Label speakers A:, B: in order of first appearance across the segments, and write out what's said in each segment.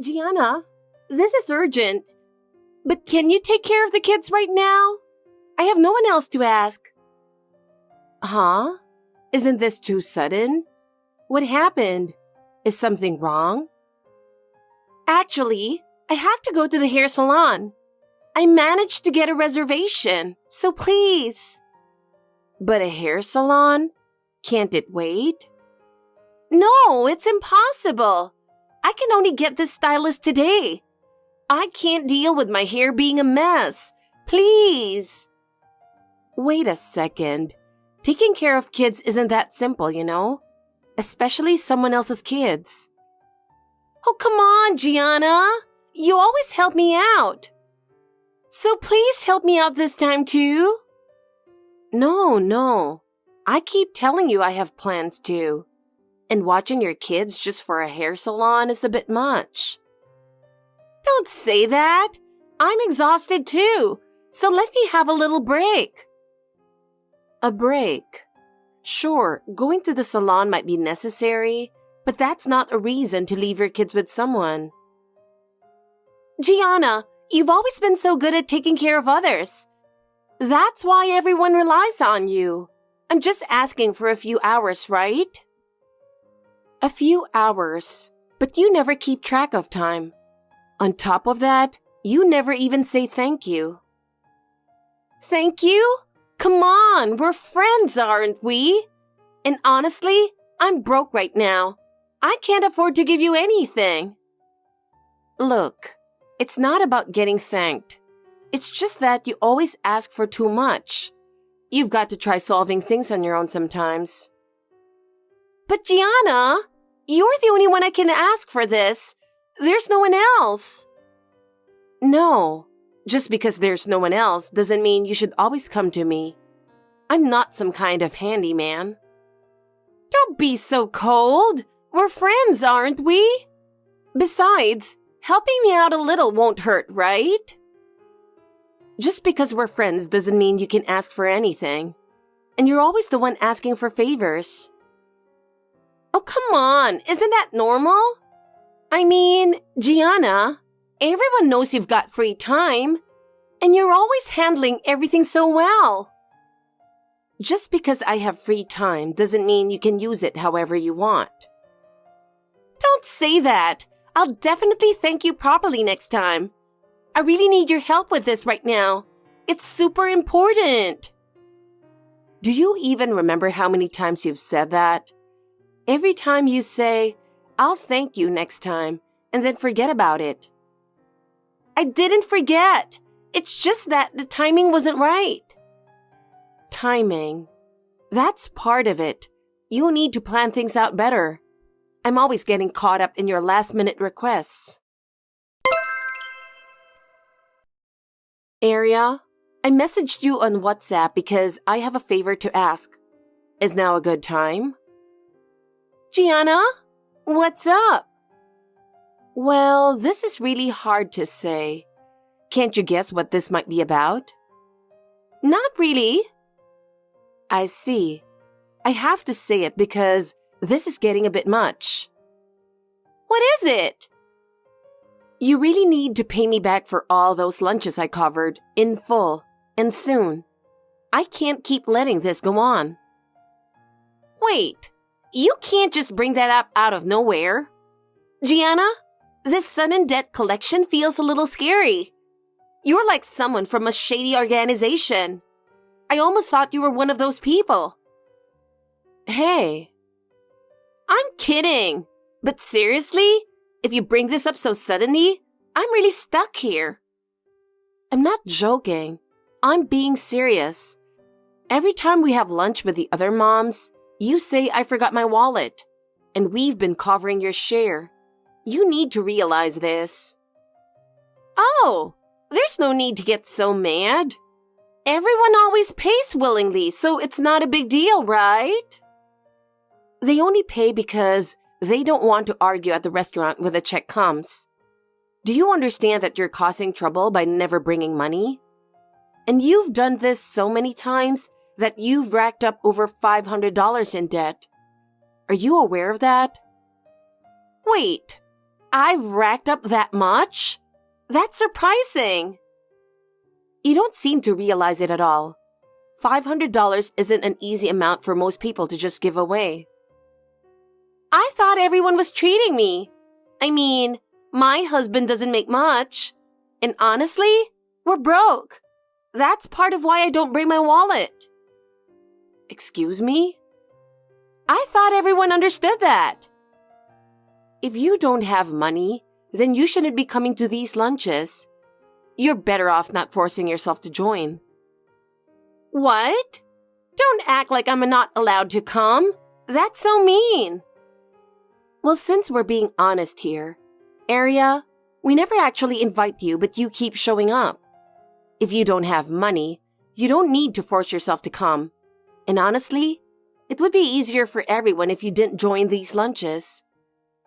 A: Gianna, this is urgent. But can you take care of the kids right now? I have no one else to ask. Huh? Isn't this too sudden? What happened? Is something wrong? Actually, I have to go to the hair salon. I managed to get a reservation, so please. But a hair salon? Can't it wait? No, it's impossible. I can only get this stylist today. I can't deal with my hair being a mess. Please. Wait a second. Taking care of kids isn't that simple, you know? Especially someone else's kids. Oh, come on, Gianna. You always help me out. So please help me out this time too. No. I keep telling you I have plans too. And watching your kids just for a hair salon is a bit much. Don't say that. I'm exhausted too. So let me have a little break. A break? Sure, going to the salon might be necessary, but that's not a reason to leave your kids with someone. Gianna, you've always been so good at taking care of others. That's why everyone relies on you. I'm just asking for a few hours, right? A few hours, but you never keep track of time. On top of that, you never even say thank you. Thank you? Come on, we're friends, aren't we? And honestly, I'm broke right now. I can't afford to give you anything. Look, it's not about getting thanked. It's just that you always ask for too much. You've got to try solving things on your own sometimes. But Gianna, you're the only one I can ask for this. There's no one else. No, just because there's no one else doesn't mean you should always come to me. I'm not some kind of handyman. Don't be so cold. We're friends, aren't we? Besides, helping me out a little won't hurt, right? Just because we're friends doesn't mean you can ask for anything. And you're always the one asking for favors. Oh, come on. Isn't that normal? I mean, Gianna, everyone knows you've got free time. And you're always handling everything so well. Just because I have free time doesn't mean you can use it however you want. Don't say that. I'll definitely thank you properly next time. I really need your help with this right now. It's super important. Do you even remember how many times you've said that? Every time you say, I'll thank you next time, and then forget about it. I didn't forget. It's just that the timing wasn't right. Timing. That's part of it. You need to plan things out better. I'm always getting caught up in your last-minute requests. Aria, I messaged you on WhatsApp because I have a favor to ask. Is now a good time? Gianna, what's up? Well, this is really hard to say. Can't you guess what this might be about? Not really. I see. I have to say it because this is getting a bit much. What is it? You really need to pay me back for all those lunches I covered, in full, and soon. I can't keep letting this go on. Wait, you can't just bring that up out of nowhere. Gianna, this sudden debt collection feels a little scary. You're like someone from a shady organization. I almost thought you were one of those people. Hey. I'm kidding. But seriously? If you bring this up so suddenly, I'm really stuck here. I'm not joking. I'm being serious. Every time we have lunch with the other moms, you say I forgot my wallet. And we've been covering your share. You need to realize this. Oh, there's no need to get so mad. Everyone always pays willingly, so it's not a big deal, right? They only pay because they don't want to argue at the restaurant when the check comes. Do you understand that you're causing trouble by never bringing money? And you've done this so many times that you've racked up over $500 in debt. Are you aware of that? Wait, I've racked up that much? That's surprising. You don't seem to realize it at all. $500 isn't an easy amount for most people to just give away. I thought everyone was treating me. I mean, my husband doesn't make much. And honestly, we're broke. That's part of why I don't bring my wallet. Excuse me? I thought everyone understood that. If you don't have money, then you shouldn't be coming to these lunches. You're better off not forcing yourself to join. What? Don't act like I'm not allowed to come. That's so mean. Well, since we're being honest here, Aria, we never actually invite you, but you keep showing up. If you don't have money, you don't need to force yourself to come. And honestly, it would be easier for everyone if you didn't join these lunches.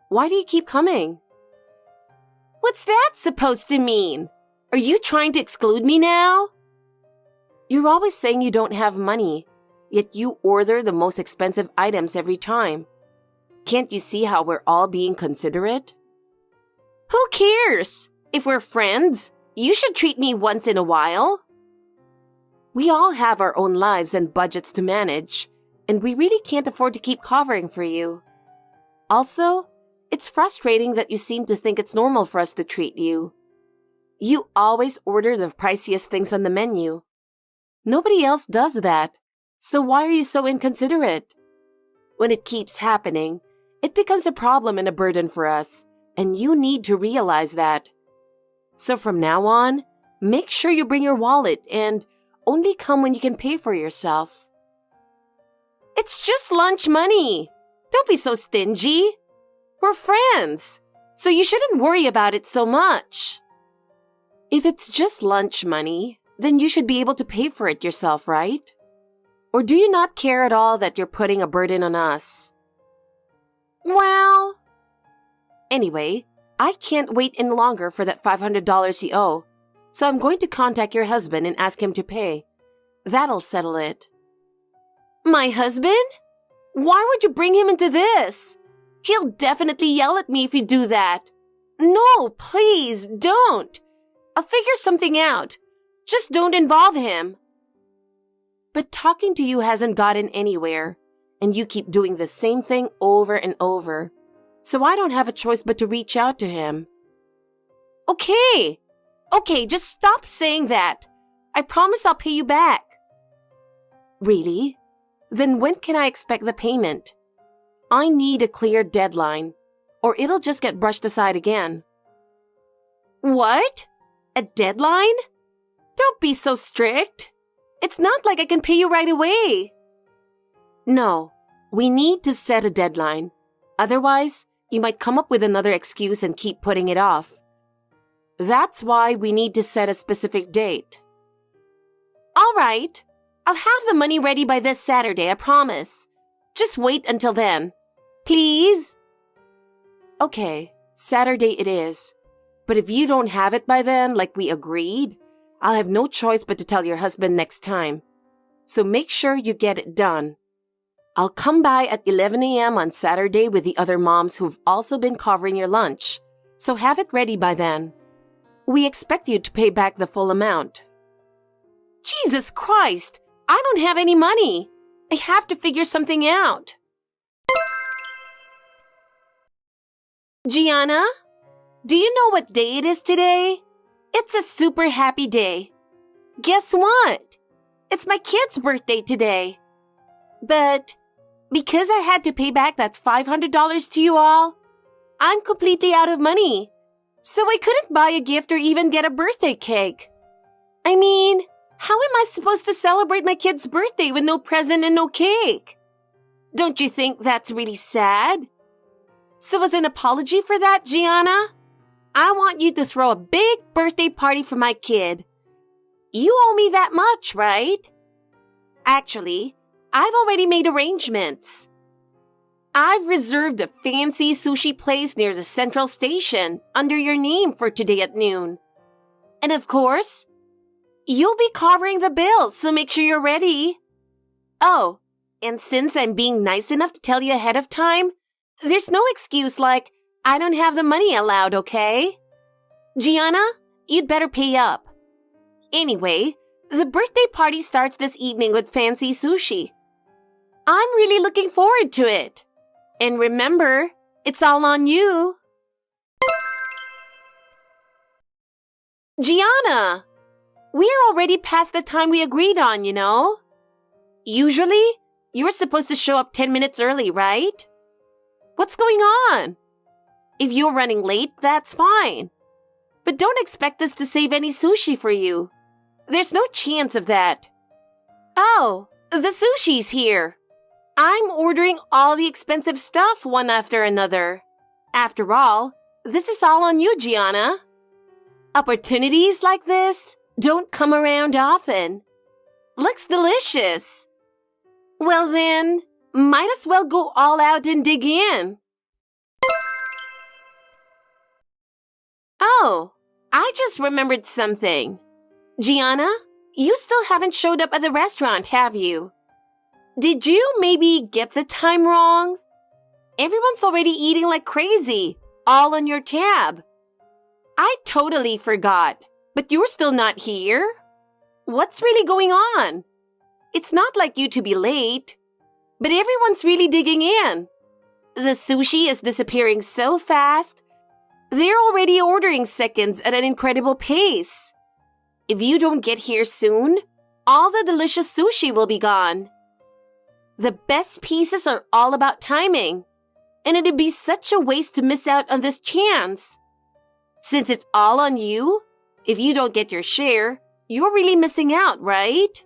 A: Why do you keep coming? What's that supposed to mean? Are you trying to exclude me now? You're always saying you don't have money, yet you order the most expensive items every time. Can't you see how we're all being considerate? Who cares? If we're friends, you should treat me once in a while. We all have our own lives and budgets to manage, and we really can't afford to keep covering for you. Also, it's frustrating that you seem to think it's normal for us to treat you. You always order the priciest things on the menu. Nobody else does that, so why are you so inconsiderate? When it keeps happening, it becomes a problem and a burden for us, and you need to realize that. So from now on, make sure you bring your wallet and only come when you can pay for yourself. It's just lunch money. Don't be so stingy. We're friends, so you shouldn't worry about it so much. If it's just lunch money, then you should be able to pay for it yourself, right? Or do you not care at all that you're putting a burden on us? Well, anyway, I can't wait any longer for that $500 you owe, so I'm going to contact your husband and ask him to pay. That'll settle it. My husband? Why would you bring him into this? He'll definitely yell at me if you do that. No, please, don't. I'll figure something out. Just don't involve him. But talking to you hasn't gotten anywhere, and you keep doing the same thing over and over. So I don't have a choice but to reach out to him. Okay, just stop saying that. I promise I'll pay you back. Really? Then when can I expect the payment? I need a clear deadline, or it'll just get brushed aside again. What? A deadline? Don't be so strict. It's not like I can pay you right away. No, we need to set a deadline. Otherwise, you might come up with another excuse and keep putting it off. That's why we need to set a specific date. All right, I'll have the money ready by this Saturday, I promise. Just wait until then. Please? Okay, Saturday it is. But if you don't have it by then, like we agreed, I'll have no choice but to tell your husband next time. So make sure you get it done. I'll come by at 11 a.m. on Saturday with the other moms who've also been covering your lunch, so have it ready by then. We expect you to pay back the full amount. Jesus Christ! I don't have any money. I have to figure something out. Gianna, do you know what day it is today? It's a super happy day. Guess what? It's my kid's birthday today. But because I had to pay back that $500 to you all, I'm completely out of money. So I couldn't buy a gift or even get a birthday cake. I mean, how am I supposed to celebrate my kid's birthday with no present and no cake? Don't you think that's really sad? So as an apology for that, Gianna, I want you to throw a big birthday party for my kid. You owe me that much, right? Actually, I've already made arrangements. I've reserved a fancy sushi place near the central station under your name for today at noon. And of course, you'll be covering the bill, so make sure you're ready. Oh, and since I'm being nice enough to tell you ahead of time, there's no excuse like, I don't have the money allowed, okay? Gianna, you'd better pay up. Anyway, the birthday party starts this evening with fancy sushi. I'm really looking forward to it. And remember, it's all on you. Gianna, we're already past the time we agreed on, you know? Usually, you're supposed to show up 10 minutes early, right? What's going on? If you're running late, that's fine. But don't expect us to save any sushi for you. There's no chance of that. Oh, the sushi's here. I'm ordering all the expensive stuff one after another. After all, this is all on you, Gianna. Opportunities like this don't come around often. Looks delicious. Well then, might as well go all out and dig in. Oh, I just remembered something. Gianna, you still haven't showed up at the restaurant, have you? Did you maybe get the time wrong? Everyone's already eating like crazy, all on your tab. I totally forgot, but you're still not here? What's really going on? It's not like you to be late, but everyone's really digging in. The sushi is disappearing so fast. They're already ordering seconds at an incredible pace. If you don't get here soon, all the delicious sushi will be gone. The best pieces are all about timing, and it'd be such a waste to miss out on this chance. Since it's all on you, if you don't get your share, you're really missing out, right?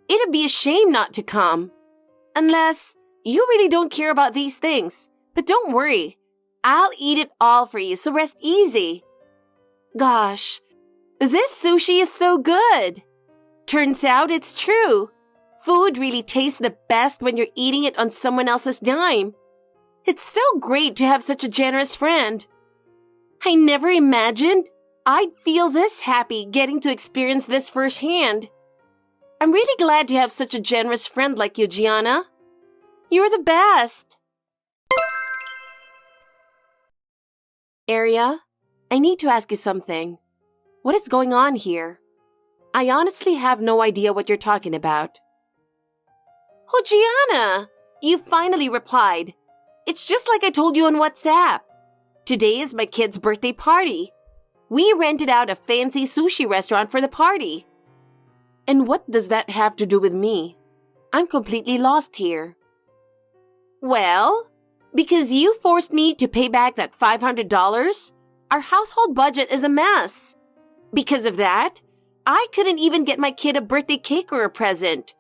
A: It'd be a shame not to come. Unless you really don't care about these things. But don't worry, I'll eat it all for you, so rest easy. Gosh, this sushi is so good. Turns out it's true. Food really tastes the best when you're eating it on someone else's dime. It's so great to have such a generous friend. I never imagined I'd feel this happy getting to experience this firsthand. I'm really glad to have such a generous friend like you, Gianna. You're the best. Aria, I need to ask you something. What is going on here? I honestly have no idea what you're talking about. Oh, Gianna, you finally replied. It's just like I told you on WhatsApp. Today is my kid's birthday party. We rented out a fancy sushi restaurant for the party. And what does that have to do with me? I'm completely lost here. Well, because you forced me to pay back that $500, our household budget is a mess. Because of that, I couldn't even get my kid a birthday cake or a present.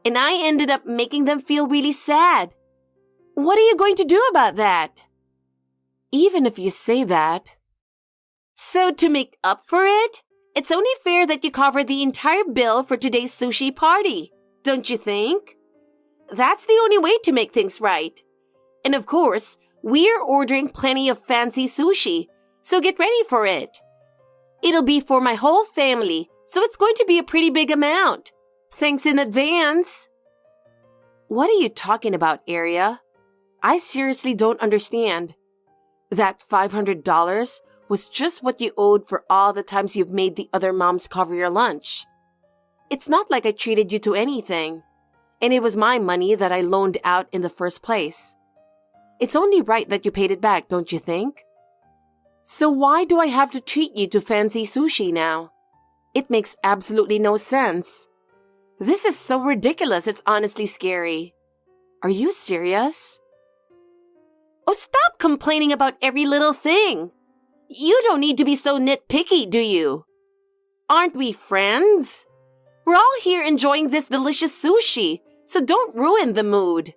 A: And I ended up making them feel really sad. What are you going to do about that? Even if you say that. So to make up for it, it's only fair that you cover the entire bill for today's sushi party, don't you think? That's the only way to make things right. And of course, we're ordering plenty of fancy sushi, so get ready for it. It'll be for my whole family, so it's going to be a pretty big amount. Thanks in advance. What are you talking about, Aria? I seriously don't understand. That $500 was just what you owed for all the times you've made the other moms cover your lunch. It's not like I treated you to anything, and it was my money that I loaned out in the first place. It's only right that you paid it back, don't you think? So why do I have to treat you to fancy sushi now? It makes absolutely no sense. This is so ridiculous, it's honestly scary. Are you serious? Oh, stop complaining about every little thing. You don't need to be so nitpicky, do you? Aren't we friends? We're all here enjoying this delicious sushi, so don't ruin the mood.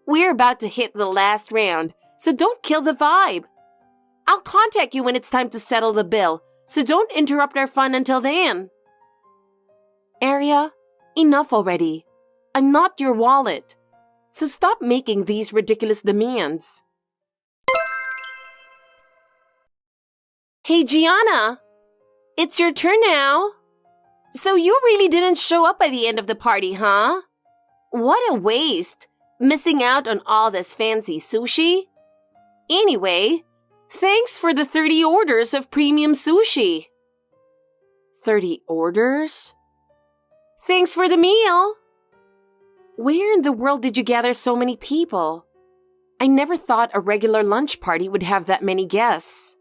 A: We're about to hit the last round, so don't kill the vibe. I'll contact you when it's time to settle the bill, so don't interrupt our fun until then. Aria, enough already. I'm not your wallet, so stop making these ridiculous demands. Hey, Gianna, it's your turn now. So you really didn't show up by the end of the party, huh? What a waste, missing out on all this fancy sushi. Anyway, Thanks for the 30 orders of premium sushi. 30 orders? Thanks for the meal. Where in the world did you gather so many people? I never thought a regular lunch party would have that many guests.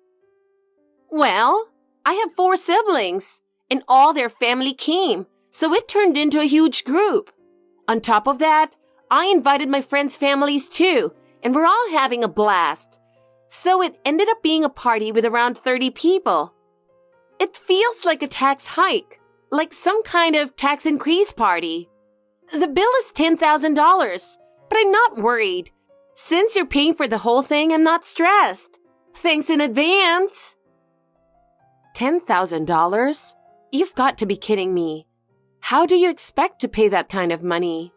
A: Well, I have 4 siblings, and all their family came, so it turned into a huge group. On top of that, I invited my friends' families too, and we're all having a blast. So it ended up being a party with around 30 people. It feels like a tax hike, like some kind of tax increase party. The bill is $10,000, but I'm not worried. Since you're paying for the whole thing, I'm not stressed. Thanks in advance. $10,000? You've got to be kidding me. How do you expect to pay that kind of money?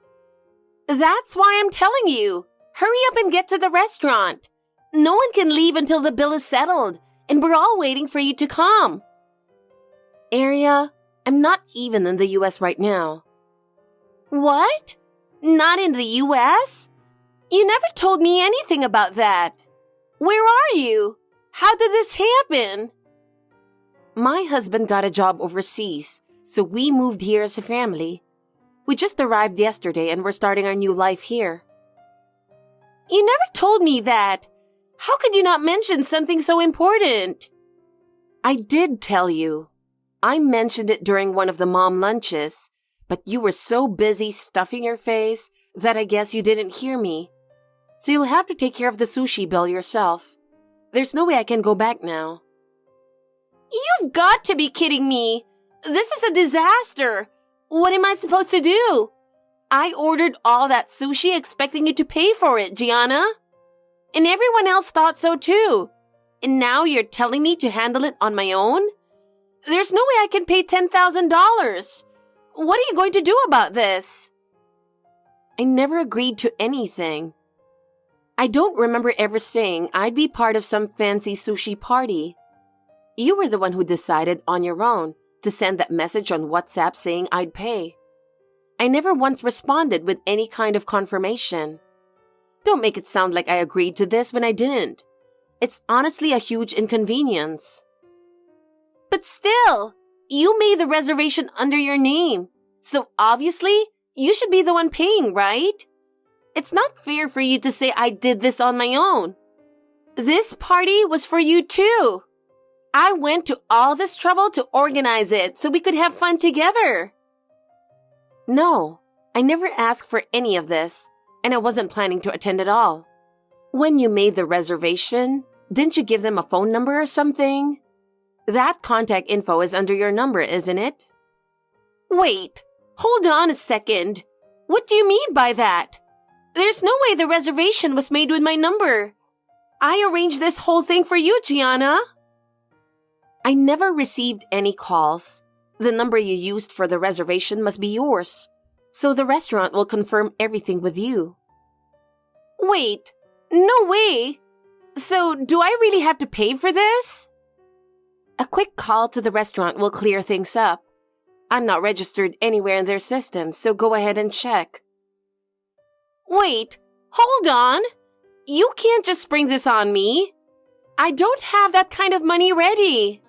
A: That's why I'm telling you. Hurry up and get to the restaurant. No one can leave until the bill is settled, and we're all waiting for you to come. Aria, I'm not even in the U.S. right now. What? Not in the U.S.? You never told me anything about that. Where are you? How did this happen? My husband got a job overseas, so we moved here as a family. We just arrived yesterday and we're starting our new life here. You never told me that. How could you not mention something so important? I did tell you. I mentioned it during one of the mom lunches, but you were so busy stuffing your face that I guess you didn't hear me. So you'll have to take care of the sushi bill yourself. There's no way I can go back now. You've got to be kidding me. This is a disaster. What am I supposed to do? I ordered all that sushi expecting you to pay for it, Gianna. And everyone else thought so too. And now you're telling me to handle it on my own? There's no way I can pay $10,000. What are you going to do about this? I never agreed to anything. I don't remember ever saying I'd be part of some fancy sushi party. You were the one who decided on your own to send that message on WhatsApp saying I'd pay. I never once responded with any kind of confirmation. Don't make it sound like I agreed to this when I didn't. It's honestly a huge inconvenience. But still, you made the reservation under your name, so obviously, you should be the one paying, right? It's not fair for you to say I did this on my own. This party was for you too. I went to all this trouble to organize it so we could have fun together. No, I never asked for any of this, and I wasn't planning to attend at all. When you made the reservation, didn't you give them a phone number or something? That contact info is under your number, isn't it? Wait, hold on a second. What do you mean by that? There's no way the reservation was made with my number. I arranged this whole thing for you, Gianna. I never received any calls. The number you used for the reservation must be yours, so the restaurant will confirm everything with you. Wait, no way. So do I really have to pay for this? A quick call to the restaurant will clear things up. I'm not registered anywhere in their system, so go ahead and check. Wait, hold on. You can't just spring this on me. I don't have that kind of money ready.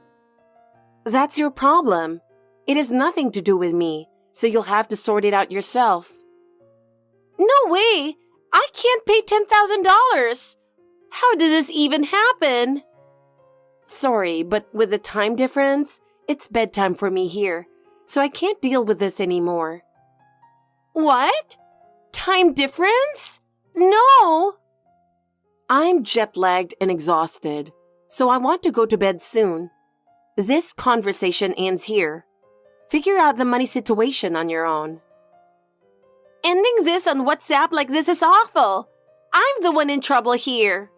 A: That's your problem. It has nothing to do with me, so you'll have to sort it out yourself. No way! I can't pay $10,000! How did this even happen? Sorry, but with the time difference, it's bedtime for me here, so I can't deal with this anymore. What? Time difference? No! I'm jet-lagged and exhausted, so I want to go to bed soon. This conversation ends here. Figure out the money situation on your own. Ending this on WhatsApp like this is awful. I'm the one in trouble here.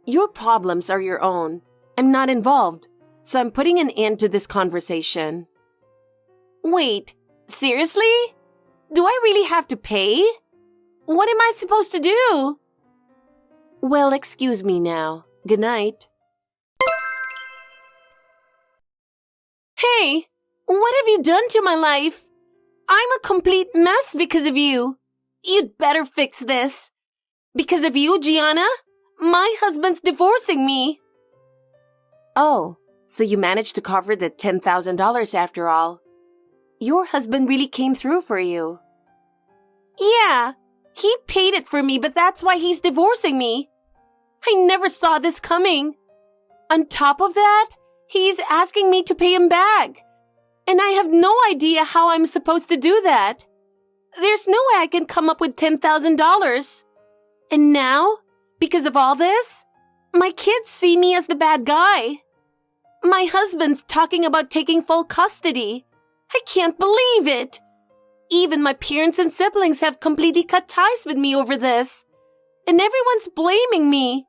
A: Your problems are your own. I'm not involved, so I'm putting an end to this conversation. Wait, seriously? Do I really have to pay? What am I supposed to do? Well, excuse me now. Good night. Hey, what have you done to my life? I'm a complete mess because of you. You'd better fix this. Because of you, Gianna, My husband's divorcing me. Oh, so you managed to cover the $10,000 after all. Your husband really came through for you. Yeah, he paid it for me, but that's why he's divorcing me. I never saw this coming. On top of that, he's asking me to pay him back. And I have no idea how I'm supposed to do that. There's no way I can come up with $10,000. And now, because of all this, my kids see me as the bad guy. My husband's talking about taking full custody. I can't believe it. Even my parents and siblings have completely cut ties with me over this. And everyone's blaming me.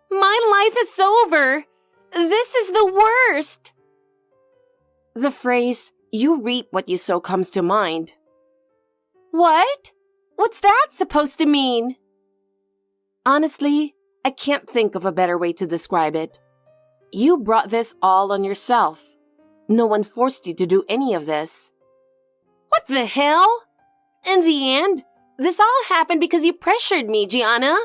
A: My life is over. This is the worst. The phrase, "you reap what you sow," comes to mind. What? What's that supposed to mean? Honestly, I can't think of a better way to describe it. You brought this all on yourself. No one forced you to do any of this. What the hell? In the end, this all happened because you pressured me, Gianna.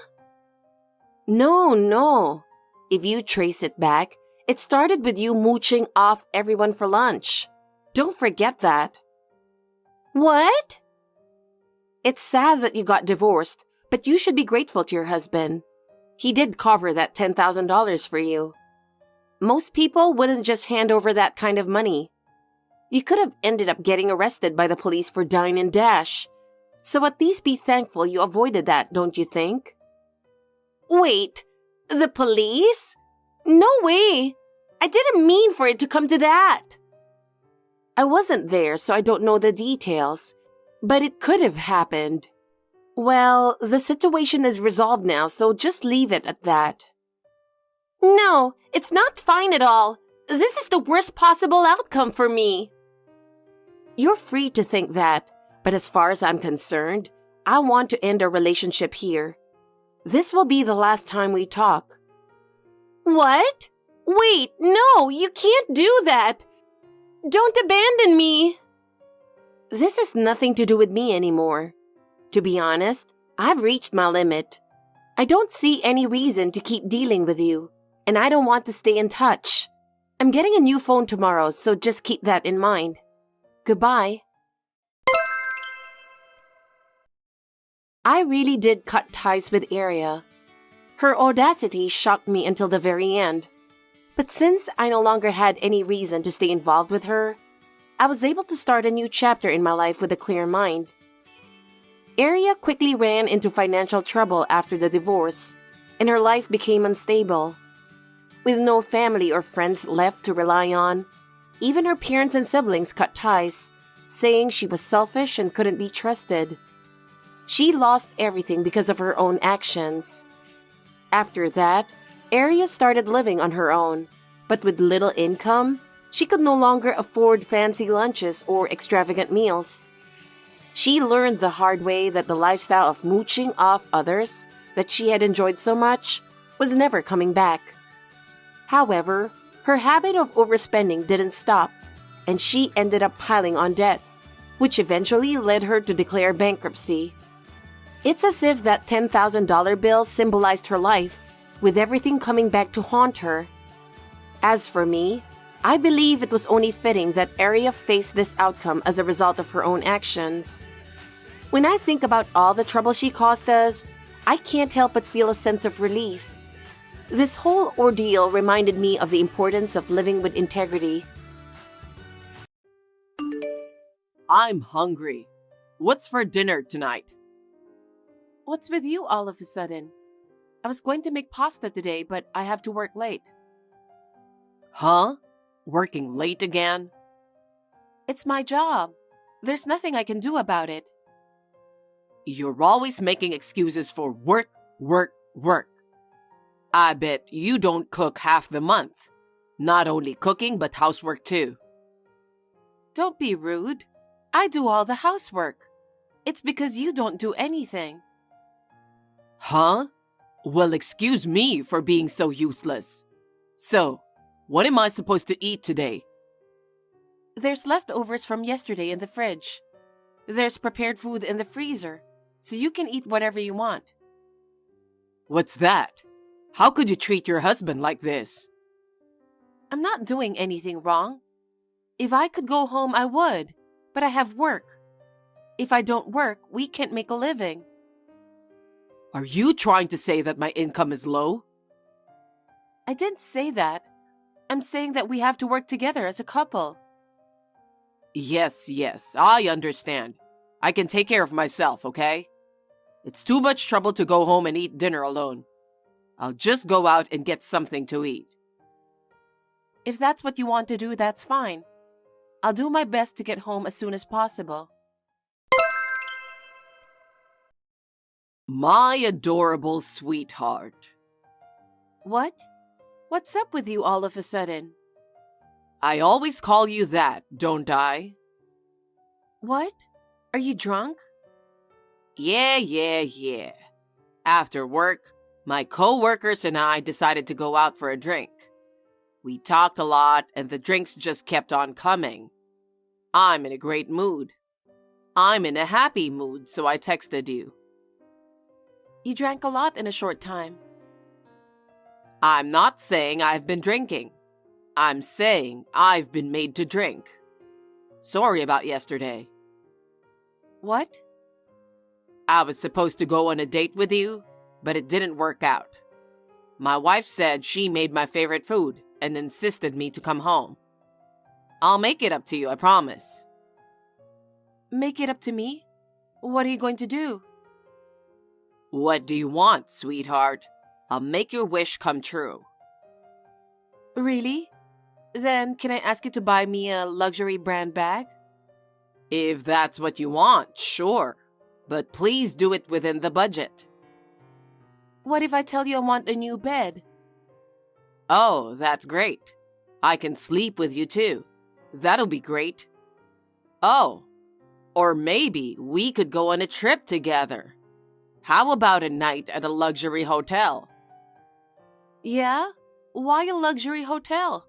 A: No. If you trace it back, it started with you mooching off everyone for lunch. Don't forget that. What? It's sad that you got divorced, but you should be grateful to your husband. He did cover that $10,000 for you. Most people wouldn't just hand over that kind of money. You could have ended up getting arrested by the police for dine and dash. So at least be thankful you avoided that, don't you think? Wait, the police? No way. I didn't mean for it to come to that. I wasn't there, so I don't know the details. But it could have happened. Well, the situation is resolved now, so just leave it at that. No, it's not fine at all. This is the worst possible outcome for me. You're free to think that, but as far as I'm concerned, I want to end our relationship here. This will be the last time we talk. What? Wait, no, you can't do that. Don't abandon me. This has nothing to do with me anymore. To be honest, I've reached my limit. I don't see any reason to keep dealing with you, and I don't want to stay in touch. I'm getting a new phone tomorrow, so just keep that in mind. Goodbye. I really did cut ties with Aria. Her audacity shocked me until the very end. But since I no longer had any reason to stay involved with her, I was able to start a new chapter in my life with a clear mind. Aria quickly ran into financial trouble after the divorce, and her life became unstable. With no family or friends left to rely on, even her parents and siblings cut ties, saying she was selfish and couldn't be trusted. She lost everything because of her own actions. After that, Aria started living on her own, but with little income, she could no longer afford fancy lunches or extravagant meals. She learned the hard way that the lifestyle of mooching off others that she had enjoyed so much was never coming back. However, her habit of overspending didn't stop, and she ended up piling on debt, which eventually led her to declare bankruptcy. It's as if that $10,000 bill symbolized her life, with everything coming back to haunt her. As for me, I believe it was only fitting that Aria faced this outcome as a result of her own actions. When I think about all the trouble she caused us, I can't help but feel a sense of relief. This whole ordeal reminded me of the importance of living with integrity.
B: I'm hungry. What's for dinner tonight?
A: What's with you all of a sudden? I was going to make pasta today, but I have to work late.
B: Huh? Working late again?
A: It's my job. There's nothing I can do about it.
B: You're always making excuses for work. I bet you don't cook half the month. Not only cooking, but housework too.
A: Don't be rude. I do all the housework. It's because you don't do anything.
B: Huh? Well, excuse me for being so useless. So, what am I supposed to eat today?
A: There's leftovers from yesterday in the fridge. There's prepared food in the freezer, so you can eat whatever you want.
B: What's that? How could you treat your husband like this?
A: I'm not doing anything wrong. If I could go home, I would, but I have work. If I don't work, we can't make a living.
B: Are you trying to say that my income is low?
A: I didn't say that. I'm saying that we have to work together as a couple.
B: Yes, I understand. I can take care of myself, okay? It's too much trouble to go home and eat dinner alone. I'll just go out and get something to eat.
A: If that's what you want to do, that's fine. I'll do my best to get home as soon as possible.
B: My adorable sweetheart.
A: What? What's up with you all of a sudden?
B: I always call you that, don't I?
A: What? Are you drunk?
B: Yeah. After work, my co-workers and I decided to go out for a drink. We talked a lot and the drinks just kept on coming. I'm in a great mood. I'm in a happy mood, so I texted you.
A: You drank a lot in a short time.
B: I'm not saying I've been drinking. I'm saying I've been made to drink. Sorry about yesterday.
A: What?
B: I was supposed to go on a date with you, but it didn't work out. My wife said she made my favorite food and insisted me to come home. I'll make it up to you, I promise.
A: Make it up to me? What are you going to do?
B: What do you want, sweetheart? I'll make your wish come true.
A: Really? Then can I ask you to buy me a luxury brand bag?
B: If that's what you want, sure. But please do it within the budget.
A: What if I tell you I want a new bed?
B: Oh, that's great. I can sleep with you too. That'll be great. Oh, or maybe we could go on a trip together. How about a night at a luxury hotel?
A: Yeah? Why a luxury hotel?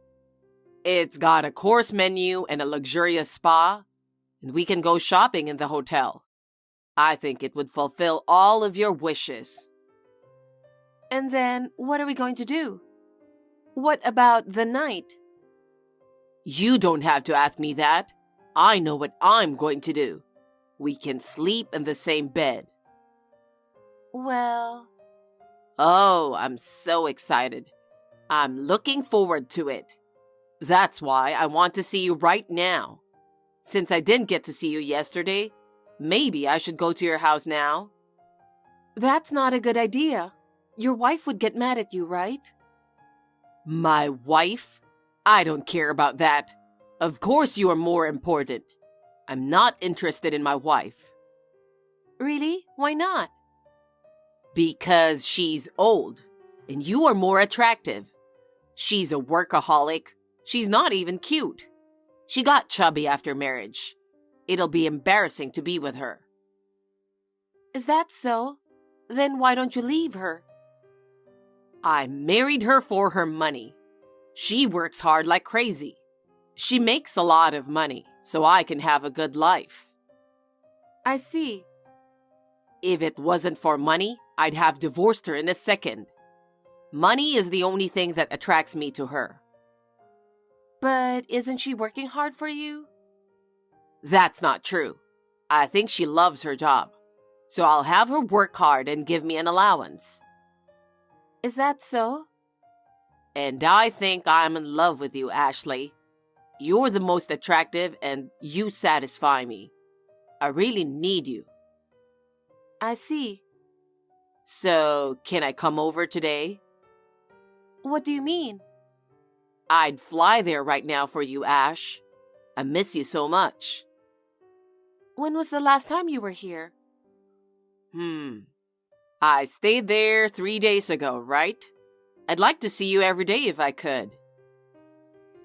B: It's got a course menu and a luxurious spa, and we can go shopping in the hotel. I think it would fulfill all of your wishes.
A: And then, what are we going to do? What about the night?
B: You don't have to ask me that. I know what I'm going to do. We can sleep in the same bed.
A: Well...
B: Oh, I'm so excited. I'm looking forward to it. That's why I want to see you right now. Since I didn't get to see you yesterday, maybe I should go to your house now.
A: That's not a good idea. Your wife would get mad at you, right?
B: My wife? I don't care about that. Of course you are more important. I'm not interested in my wife.
A: Really? Why not?
B: Because she's old, and you are more attractive. She's a workaholic. She's not even cute. She got chubby after marriage. It'll be embarrassing to be with her.
A: Is that so? Then why don't you leave her?
B: I married her for her money. She works hard like crazy. She makes a lot of money, so I can have a good life.
A: I see.
B: If it wasn't for money, I'd have divorced her in a second. Money is the only thing that attracts me to her.
A: But isn't she working hard for you?
B: That's not true. I think she loves her job. So I'll have her work hard and give me an allowance.
A: Is that so?
B: And I think I'm in love with you, Ashley. You're the most attractive and you satisfy me. I really need you.
A: I see.
B: So, can I come over today?
A: What do you mean?
B: I'd fly there right now for you, Ash. I miss you so much.
A: When was the last time you were here?
B: I stayed there 3 days ago, right? I'd like to see you every day if I could.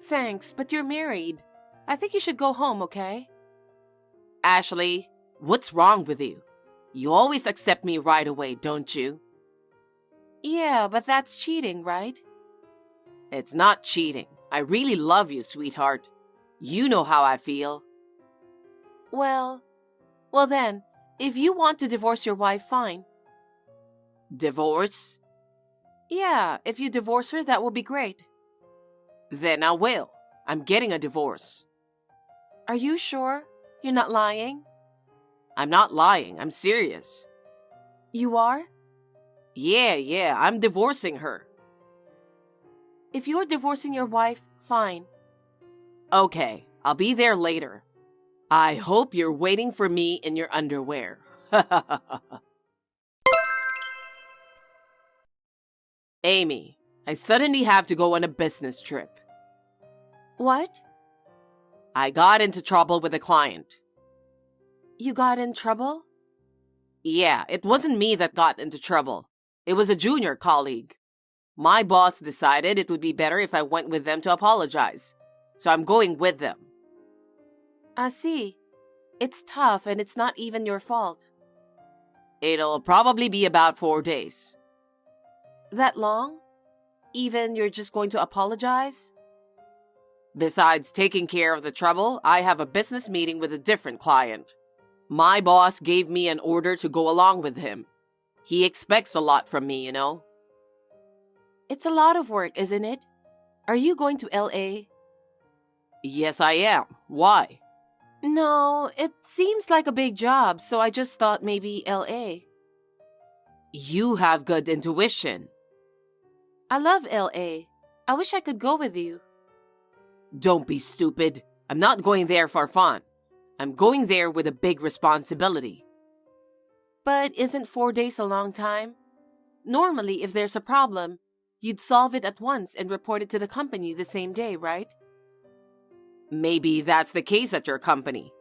A: Thanks, but you're married. I think you should go home, okay?
B: Ashley, what's wrong with you? You always accept me right away, don't you?
A: Yeah, but that's cheating, right?
B: It's not cheating. I really love you, sweetheart. You know how I feel.
A: Well then, if you want to divorce your wife, fine.
B: Divorce?
A: Yeah, if you divorce her, that will be great.
B: Then I will. I'm getting a divorce.
A: Are you sure? You're not lying?
B: I'm not lying. I'm serious.
A: You are?
B: Yeah, I'm divorcing her.
A: If you're divorcing your wife, fine.
B: Okay, I'll be there later. I hope you're waiting for me in your underwear. Amy, I suddenly have to go on a business trip.
A: What?
B: I got into trouble with a client.
A: You got in trouble?
B: Yeah, it wasn't me that got into trouble. It was a junior colleague. My boss decided it would be better if I went with them to apologize. So I'm going with them.
A: I see. It's tough and it's not even your fault.
B: It'll probably be about 4 days.
A: That long? Even you're just going to apologize?
B: Besides taking care of the trouble, I have a business meeting with a different client. My boss gave me an order to go along with him. He expects a lot from me, you know?
A: It's a lot of work, isn't it? Are you going to LA?
B: Yes, I am. Why?
A: No, it seems like a big job, so I just thought maybe LA.
B: You have good intuition.
A: I love LA. I wish I could go with you.
B: Don't be stupid. I'm not going there for fun. I'm going there with a big responsibility.
A: But isn't 4 days a long time? Normally, if there's a problem, you'd solve it at once and report it to the company the same day, right?
B: Maybe that's the case at your company.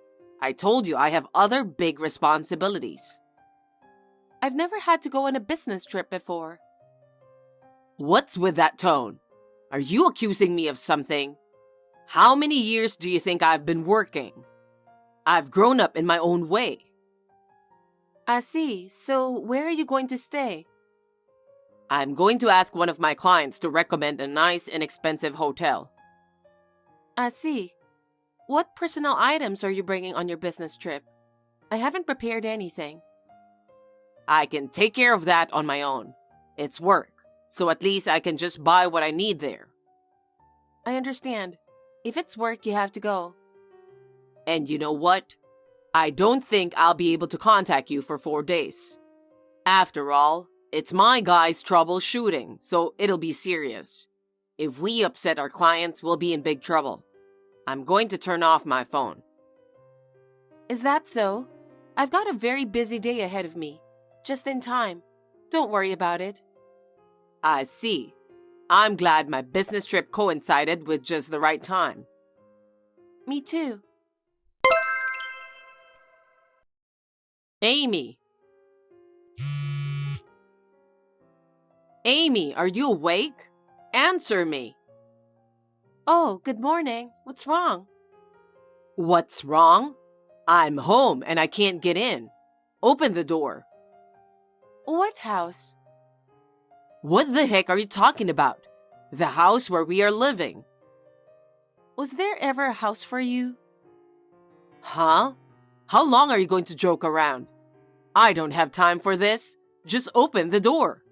B: I told you I have other big responsibilities.
A: I've never had to go on a business trip before.
B: What's with that tone? Are you accusing me of something? How many years do you think I've been working? I've grown up in my own way.
A: I see. So where are you going to stay?
B: I'm going to ask one of my clients to recommend a nice, inexpensive hotel.
A: I see. What personal items are you bringing on your business trip? I haven't prepared anything.
B: I can take care of that on my own. It's work, so at least I can just buy what I need there.
A: I understand. If it's work, you have to go.
B: And you know what? I don't think I'll be able to contact you for 4 days. After all, it's my guy's troubleshooting, so it'll be serious. If we upset our clients, we'll be in big trouble. I'm going to turn off my phone.
A: Is that so? I've got a very busy day ahead of me. Just in time. Don't worry about it.
B: I see. I'm glad my business trip coincided with just the right time.
A: Me too.
B: Amy! Amy, are you awake? Answer me.
A: Oh, good morning. What's wrong?
B: What's wrong? I'm home and I can't get in. Open the door.
A: What house?
B: What the heck are you talking about? The house where we are living.
A: Was there ever a house for you?
B: Huh? How long are you going to joke around? I don't have time for this. Just open the door.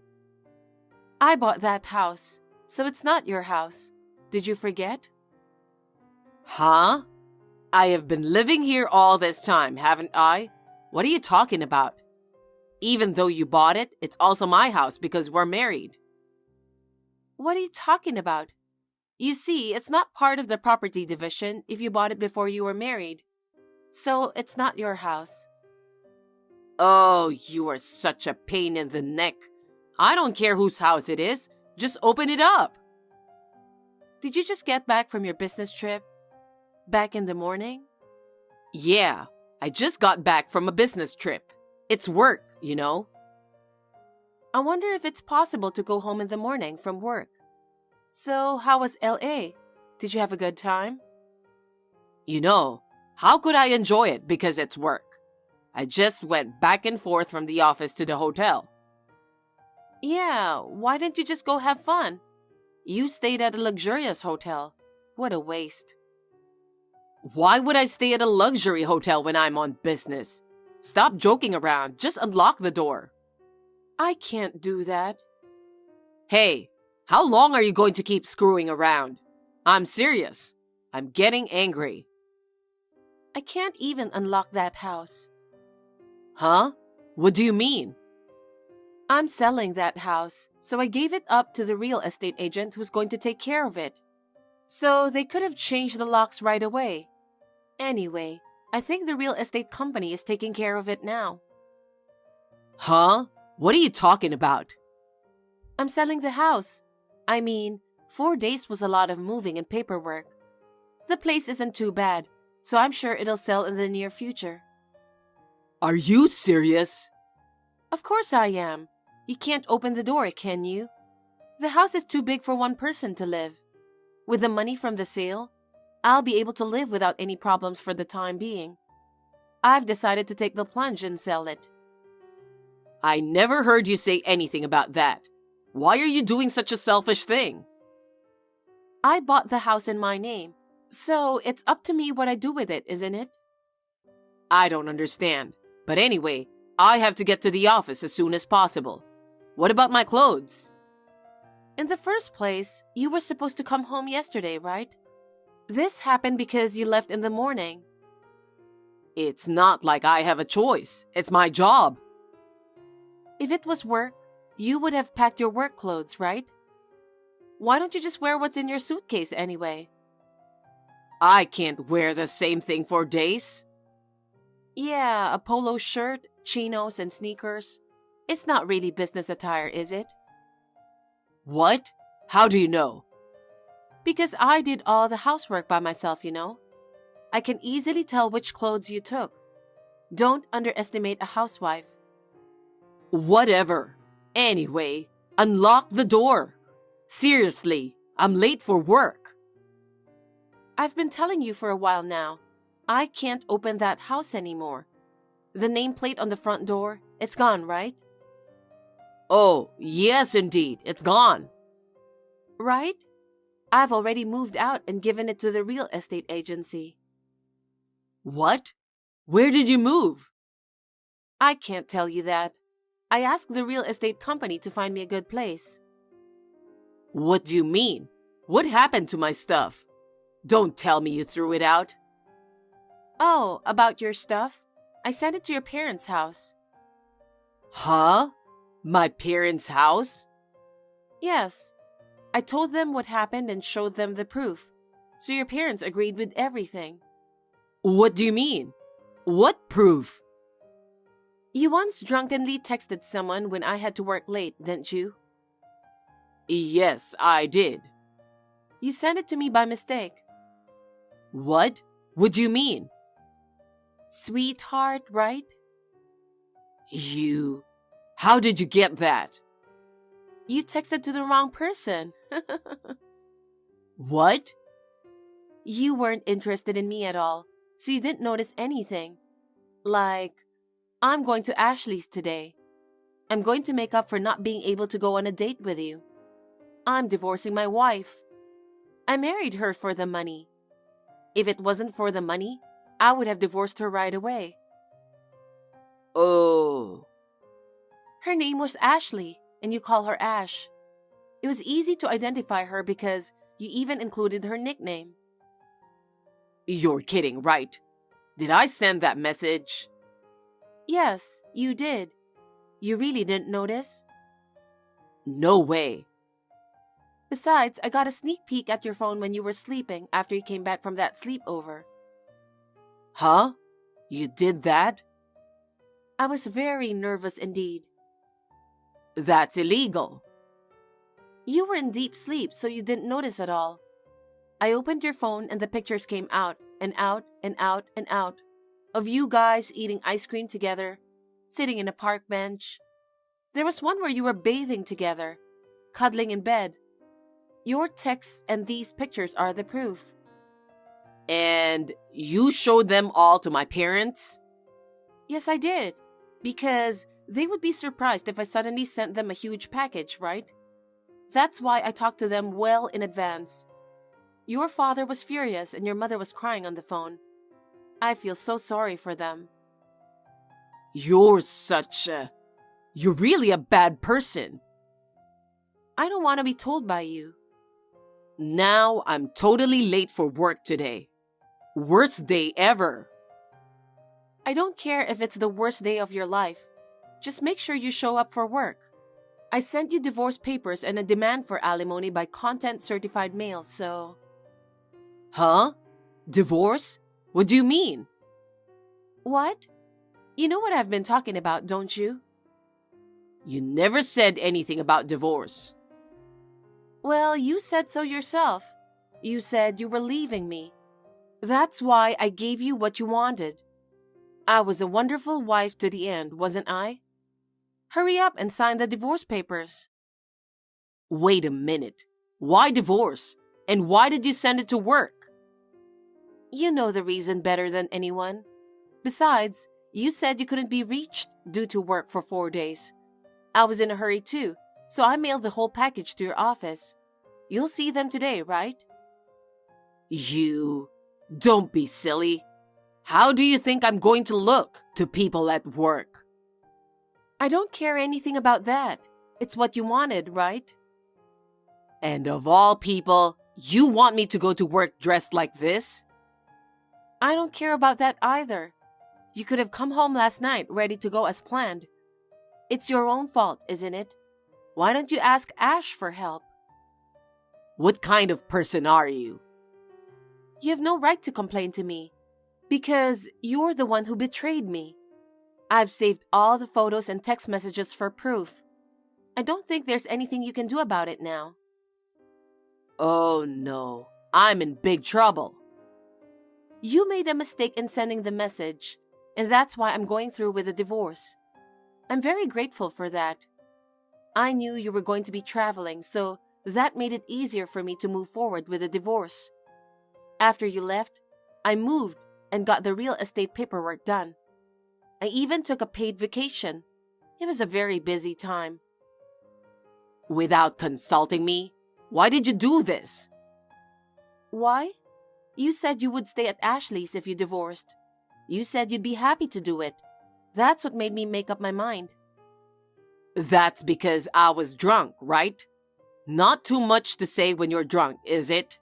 A: I bought that house, so it's not your house. Did you forget?
B: Huh? I have been living here all this time, haven't I? What are you talking about? Even though you bought it, it's also my house because we're married.
A: What are you talking about? You see, it's not part of the property division if you bought it before you were married. So it's not your house.
B: Oh, you are such a pain in the neck. I don't care whose house it is. Just open it up.
A: Did you just get back from your business trip? Back in the morning?
B: Yeah, I just got back from a business trip. It's work, you know.
A: I wonder if it's possible to go home in the morning from work. So, how was LA? Did you have a good time?
B: You know, how could I enjoy it because it's work? I just went back and forth from the office to the hotel.
A: Yeah, why didn't you just go have fun? You stayed at a luxurious hotel. What a waste.
B: Why would I stay at a luxury hotel when I'm on business? Stop joking around. Just unlock the door.
A: I can't do that.
B: Hey, how long are you going to keep screwing around? I'm serious. I'm getting angry.
A: I can't even unlock that house.
B: Huh? What do you mean?
A: I'm selling that house, so I gave it up to the real estate agent who's going to take care of it. So they could have changed the locks right away. Anyway, I think the real estate company is taking care of it now.
B: Huh? What are you talking about?
A: I'm selling the house. I mean, 4 days was a lot of moving and paperwork. The place isn't too bad, so I'm sure it'll sell in the near future.
B: Are you serious?
A: Of course I am. You can't open the door, can you? The house is too big for one person to live. With the money from the sale, I'll be able to live without any problems for the time being. I've decided to take the plunge and sell it.
B: I never heard you say anything about that. Why are you doing such a selfish thing?
A: I bought the house in my name, so it's up to me what I do with it, isn't it?
B: I don't understand. But anyway, I have to get to the office as soon as possible. What about my clothes?
A: In the first place, you were supposed to come home yesterday, right? This happened because you left in the morning.
B: It's not like I have a choice. It's my job.
A: If it was work, you would have packed your work clothes, right? Why don't you just wear what's in your suitcase anyway?
B: I can't wear the same thing for days.
A: Yeah, a polo shirt, chinos, and sneakers. It's not really business attire, is it?
B: What? How do you know?
A: Because I did all the housework by myself, you know. I can easily tell which clothes you took. Don't underestimate a housewife.
B: Whatever. Anyway, unlock the door. Seriously, I'm late for work.
A: I've been telling you for a while now. I can't open that house anymore. The nameplate on the front door, it's gone, right?
B: Oh, yes indeed, it's gone.
A: Right? I've already moved out and given it to the real estate agency.
B: What? Where did you move?
A: I can't tell you that. I asked the real estate company to find me a good place.
B: What do you mean? What happened to my stuff? Don't tell me you threw it out.
A: Oh, about your stuff? I sent it to your parents' house.
B: Huh? My parents' house?
A: Yes. I told them what happened and showed them the proof. So your parents agreed with everything.
B: What do you mean? What proof?
A: You once drunkenly texted someone when I had to work late, didn't you?
B: Yes, I did.
A: You sent it to me by mistake.
B: What? What do you mean?
A: Sweetheart, right?
B: You... How did you get that?
A: You texted to the wrong person.
B: What?
A: You weren't interested in me at all, so you didn't notice anything. Like, I'm going to Ashley's today. I'm going to make up for not being able to go on a date with you. I'm divorcing my wife. I married her for the money. If it wasn't for the money, I would have divorced her right away.
B: Oh.
A: Her name was Ashley, and you call her Ash. It was easy to identify her because you even included her nickname.
B: You're kidding, right? Did I send that message?
A: Yes, you did. You really didn't notice?
B: No way.
A: Besides, I got a sneak peek at your phone when you were sleeping after you came back from that sleepover.
B: Huh? You did that?
A: I was very nervous indeed.
B: That's illegal.
A: You were in deep sleep, so you didn't notice at all. I opened your phone and the pictures came out and out and out and out of you guys eating ice cream together, sitting in a park bench. There was one where you were bathing together, cuddling in bed. Your texts and these pictures are the proof.
B: And you showed them all to my parents?
A: Yes, I did. Because they would be surprised if I suddenly sent them a huge package, right? That's why I talked to them well in advance. Your father was furious and your mother was crying on the phone. I feel so sorry for them.
B: You're really a bad person.
A: I don't want to be told by you.
B: Now I'm totally late for work today. Worst day ever.
A: I don't care if it's the worst day of your life. Just make sure you show up for work. I sent you divorce papers and a demand for alimony by content certified mail, so...
B: Huh? Divorce? What do you mean?
A: What? You know what I've been talking about, don't you?
B: You never said anything about divorce.
A: Well, you said so yourself. You said you were leaving me. That's why I gave you what you wanted. I was a wonderful wife to the end, wasn't I? Hurry up and sign the divorce papers.
B: Wait a minute. Why divorce? And why did you send it to work?
A: You know the reason better than anyone. Besides, you said you couldn't be reached due to work for 4 days. I was in a hurry too, so I mailed the whole package to your office. You'll see them today, right?
B: You... Don't be silly. How do you think I'm going to look to people at work?
A: I don't care anything about that. It's what you wanted, right?
B: And of all people, you want me to go to work dressed like this?
A: I don't care about that either. You could have come home last night ready to go as planned. It's your own fault, isn't it? Why don't you ask Ash for help?
B: What kind of person are you?
A: You have no right to complain to me, because you're the one who betrayed me. I've saved all the photos and text messages for proof. I don't think there's anything you can do about it now.
B: Oh no, I'm in big trouble.
A: You made a mistake in sending the message, and that's why I'm going through with the divorce. I'm very grateful for that. I knew you were going to be traveling, so that made it easier for me to move forward with the divorce. After you left, I moved and got the real estate paperwork done. I even took a paid vacation. It was a very busy time.
B: Without consulting me? Why did you do this?
A: Why? You said you would stay at Ashley's if you divorced. You said you'd be happy to do it. That's what made me make up my mind.
B: That's because I was drunk, right? Not too much to say when you're drunk, is it?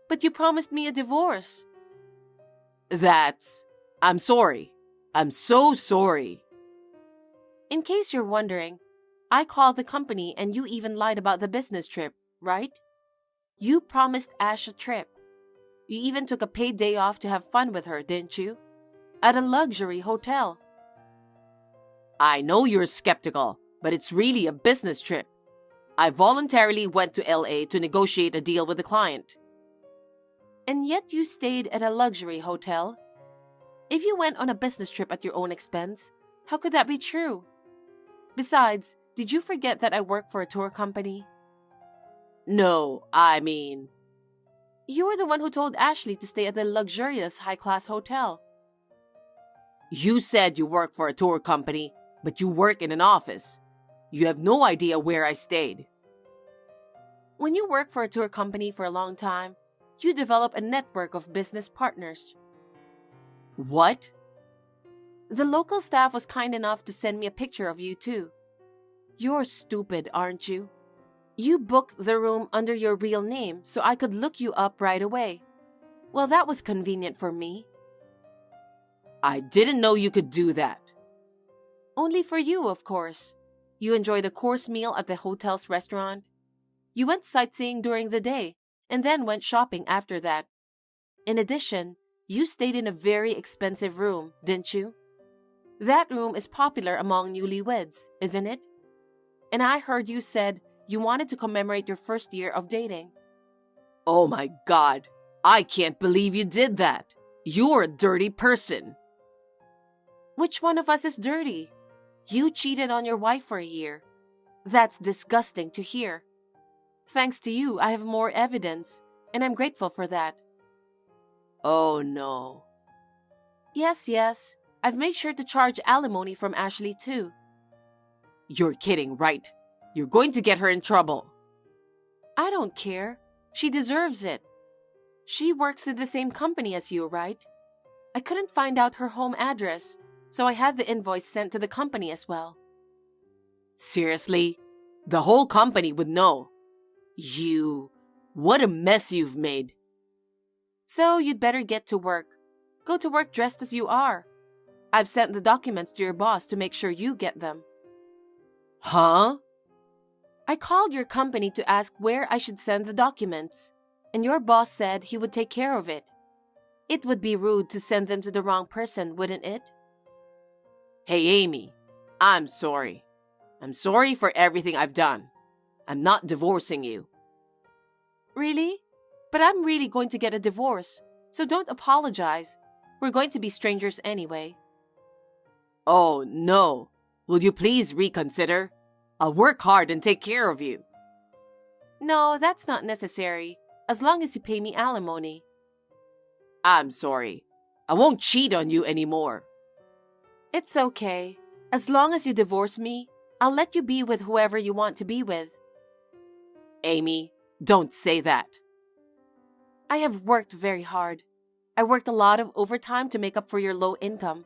A: But you promised me a divorce.
B: I'm sorry. I'm so sorry.
A: In case you're wondering, I called the company and you even lied about the business trip, right? You promised Ash a trip. You even took a paid day off to have fun with her, didn't you? At a luxury hotel.
B: I know you're skeptical, but it's really a business trip. I voluntarily went to LA to negotiate a deal with the client.
A: And yet you stayed at a luxury hotel? If you went on a business trip at your own expense, how could that be true? Besides, did you forget that I work for a tour company?
B: No, I mean...
A: You were the one who told Ashley to stay at the luxurious high-class hotel.
B: You said you work for a tour company, but you work in an office. You have no idea where I stayed.
A: When you work for a tour company for a long time, you develop a network of business partners.
B: What?
A: The local staff was kind enough to send me a picture of you too. You're stupid, aren't you? You booked the room under your real name so I could look you up right away. Well, that was convenient for me.
B: I didn't know you could do that.
A: Only for you, of course. You enjoyed a course meal at the hotel's restaurant. You went sightseeing during the day and then went shopping after that. In addition, you stayed in a very expensive room, didn't you? That room is popular among newlyweds, isn't it? And I heard you said you wanted to commemorate your first year of dating.
B: Oh my God, I can't believe you did that. You're a dirty person.
A: Which one of us is dirty? You cheated on your wife for a year. That's disgusting to hear. Thanks to you, I have more evidence, and I'm grateful for that.
B: Oh no.
A: Yes. I've made sure to charge alimony from Ashley too.
B: You're kidding, right? You're going to get her in trouble.
A: I don't care. She deserves it. She works at the same company as you, right? I couldn't find out her home address, so I had the invoice sent to the company as well.
B: Seriously? The whole company would know. What a mess you've made.
A: So you'd better get to work. Go to work dressed as you are. I've sent the documents to your boss to make sure you get them.
B: Huh?
A: I called your company to ask where I should send the documents, and your boss said he would take care of it. It would be rude to send them to the wrong person, wouldn't it?
B: Hey, Amy, I'm sorry. I'm sorry for everything I've done. I'm not divorcing you.
A: Really? But I'm really going to get a divorce, so don't apologize. We're going to be strangers anyway.
B: Oh, no. Will you please reconsider? I'll work hard and take care of you.
A: No, that's not necessary, as long as you pay me alimony.
B: I'm sorry. I won't cheat on you anymore.
A: It's okay. As long as you divorce me, I'll let you be with whoever you want to be with.
B: Amy, don't say that.
A: I have worked very hard. I worked a lot of overtime to make up for your low income.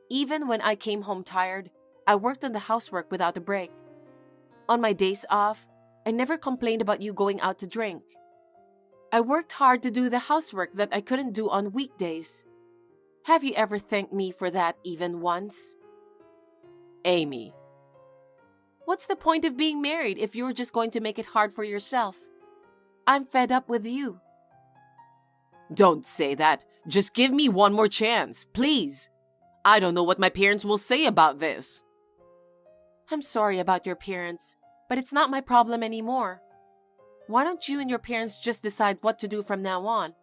A: Even when I came home tired, I worked on the housework without a break. On my days off, I never complained about you going out to drink. I worked hard to do the housework that I couldn't do on weekdays. Have you ever thanked me for that even once?
B: Amy.
A: What's the point of being married if you're just going to make it hard for yourself? I'm fed up with you.
B: Don't say that. Just give me one more chance, please. I don't know what my parents will say about this.
A: I'm sorry about your parents, but it's not my problem anymore. Why don't you and your parents just decide what to do from now on?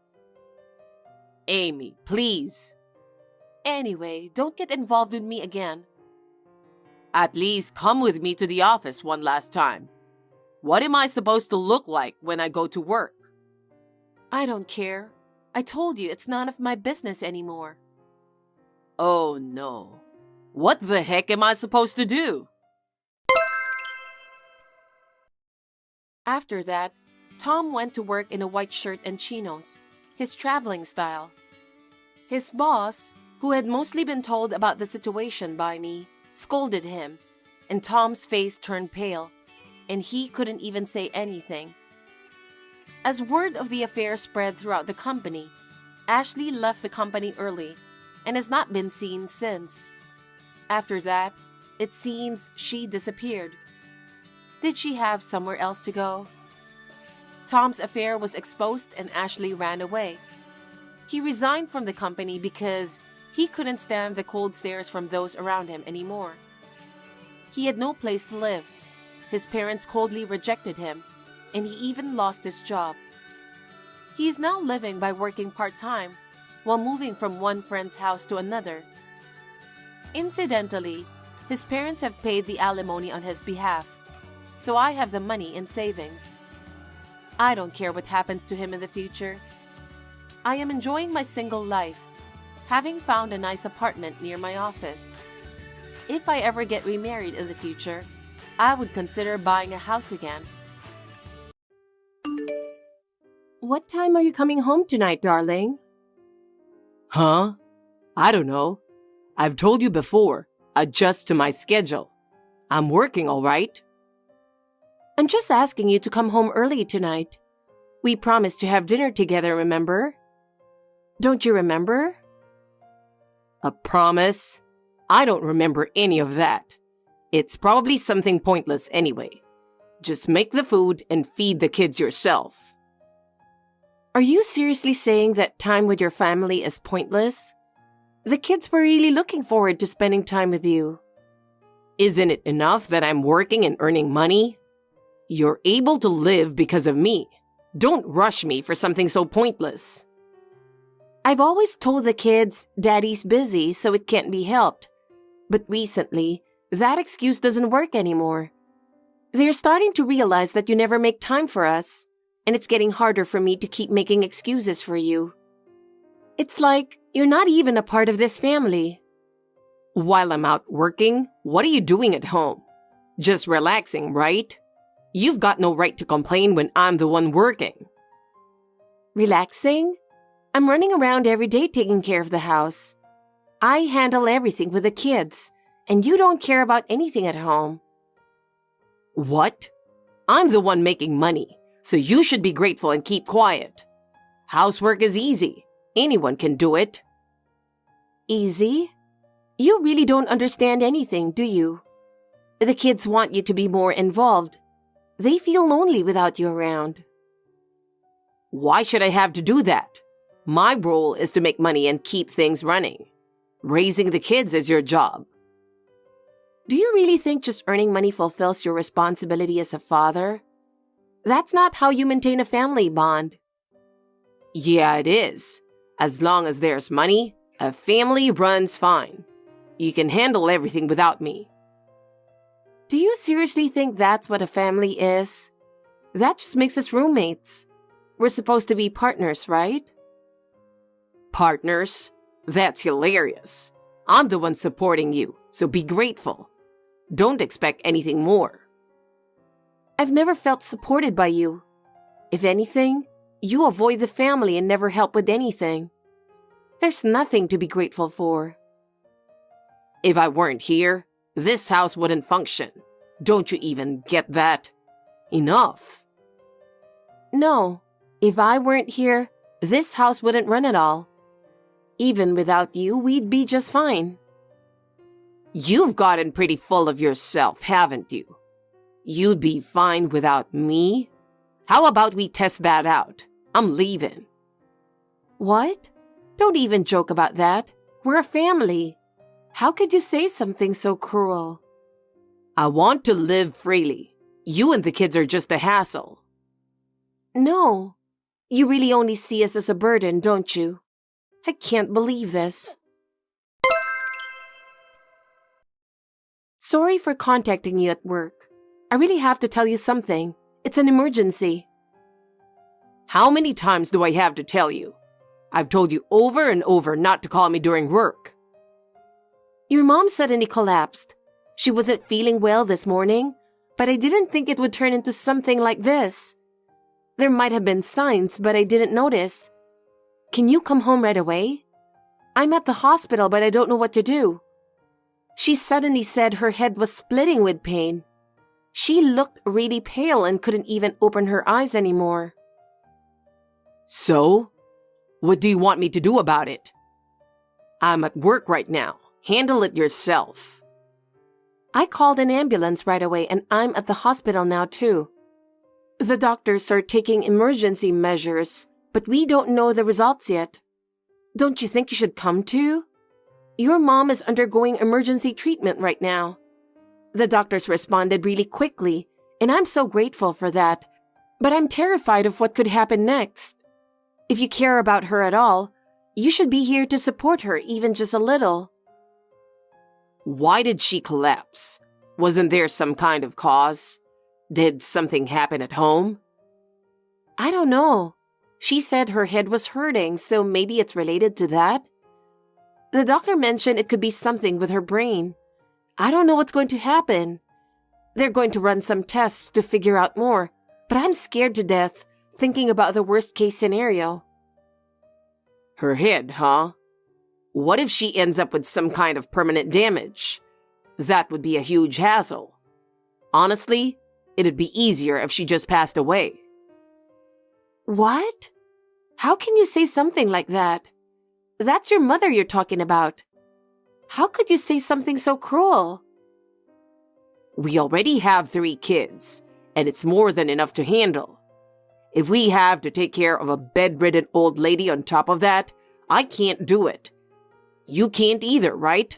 B: Amy, please.
A: Anyway, don't get involved with me again.
B: At least come with me to the office one last time. What am I supposed to look like when I go to work?
A: I don't care. I told you it's none of my business anymore.
B: Oh no. What the heck am I supposed to do?
A: After that, Tom went to work in a white shirt and chinos, his traveling style. His boss, who had mostly been told about the situation by me, scolded him, and Tom's face turned pale, and he couldn't even say anything. As word of the affair spread throughout the company, Ashley left the company early and has not been seen since. After that, it seems she disappeared. Did she have somewhere else to go? Tom's affair was exposed and Ashley ran away. He resigned from the company because he couldn't stand the cold stares from those around him anymore. He had no place to live. His parents coldly rejected him, and he even lost his job. He is now living by working part-time while moving from one friend's house to another. Incidentally, his parents have paid the alimony on his behalf, so I have the money in savings. I don't care what happens to him in the future. I am enjoying my single life, having found a nice apartment near my office. If I ever get remarried in the future, I would consider buying a house again. What time are you coming home tonight, darling?
B: Huh? I don't know. I've told you before, adjust to my schedule. I'm working all right.
A: I'm just asking you to come home early tonight. We promised to have dinner together, remember? Don't you remember?
B: A promise? I don't remember any of that. It's probably something pointless anyway. Just make the food and feed the kids yourself.
A: Are you seriously saying that time with your family is pointless? The kids were really looking forward to spending time with you.
B: Isn't it enough that I'm working and earning money? You're able to live because of me. Don't rush me for something so pointless.
A: I've always told the kids Daddy's busy, so it can't be helped. But recently, that excuse doesn't work anymore. They're starting to realize that you never make time for us, and it's getting harder for me to keep making excuses for you. It's like you're not even a part of this family.
B: While I'm out working, what are you doing at home? Just relaxing, right? You've got no right to complain when I'm the one working.
A: Relaxing? I'm running around every day taking care of the house. I handle everything with the kids, and you don't care about anything at home.
B: What? I'm the one making money, so you should be grateful and keep quiet. Housework is easy. Anyone can do it.
A: Easy? You really don't understand anything, do you? The kids want you to be more involved. They feel lonely without you around.
B: Why should I have to do that? My role is to make money and keep things running. Raising the kids is your job.
A: Do you really think just earning money fulfills your responsibility as a father? That's not how you maintain a family bond.
B: Yeah, it is. As long as there's money, a family runs fine. You can handle everything without me.
A: Do you seriously think that's what a family is? That just makes us roommates. We're supposed to be partners, right?
B: Partners? That's hilarious. I'm the one supporting you, so be grateful. Don't expect anything more.
A: I've never felt supported by you. If anything, you avoid the family and never help with anything. There's nothing to be grateful for.
B: If I weren't here, this house wouldn't function. Don't you even get that? Enough.
A: No, if I weren't here, this house wouldn't run at all. Even without you, we'd be just fine.
B: You've gotten pretty full of yourself, haven't you? You'd be fine without me? How about we test that out? I'm leaving.
A: What? Don't even joke about that. We're a family. How could you say something so cruel?
B: I want to live freely. You and the kids are just a hassle.
A: No. You really only see us as a burden, don't you? I can't believe this. Sorry for contacting you at work. I really have to tell you something. It's an emergency.
B: How many times do I have to tell you? I've told you over and over not to call me during work.
A: Your mom suddenly collapsed. She wasn't feeling well this morning, but I didn't think it would turn into something like this. There might have been signs, but I didn't notice. Can you come home right away? I'm at the hospital, but I don't know what to do. She suddenly said her head was splitting with pain. She looked really pale and couldn't even open her eyes anymore.
B: So? What do you want me to do about it? I'm at work right now. Handle it yourself.
A: I called an ambulance right away and I'm at the hospital now too. The doctors are taking emergency measures, but we don't know the results yet. Don't you think you should come too? Your mom is undergoing emergency treatment right now. The doctors responded really quickly, and I'm so grateful for that, but I'm terrified of what could happen next. If you care about her at all, you should be here to support her even just a little.
B: Why did she collapse? Wasn't there some kind of cause? Did something happen at home?
A: I don't know. She said her head was hurting, so maybe it's related to that. The doctor mentioned it could be something with her brain. I don't know what's going to happen. They're going to run some tests to figure out more, but I'm scared to death thinking about the worst case scenario.
B: Her head, huh? What if she ends up with some kind of permanent damage? That would be a huge hassle. Honestly, it'd be easier if she just passed away.
A: What? How can you say something like that? That's your mother you're talking about. How could you say something so cruel?
B: We already have 3 kids, and it's more than enough to handle. If we have to take care of a bedridden old lady on top of that, I can't do it. You can't either, right?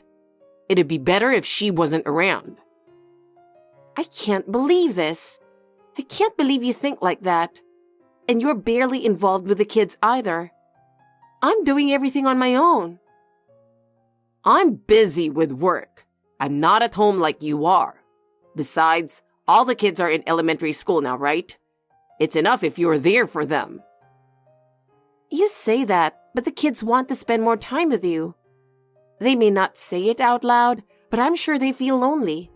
B: It'd be better if she wasn't around.
A: I can't believe this. I can't believe you think like that. And you're barely involved with the kids either. I'm doing everything on my own.
B: I'm busy with work. I'm not at home like you are. Besides, all the kids are in elementary school now, right? It's enough if you're there for them.
A: You say that, but the kids want to spend more time with you. They may not say it out loud, but I'm sure they feel lonely.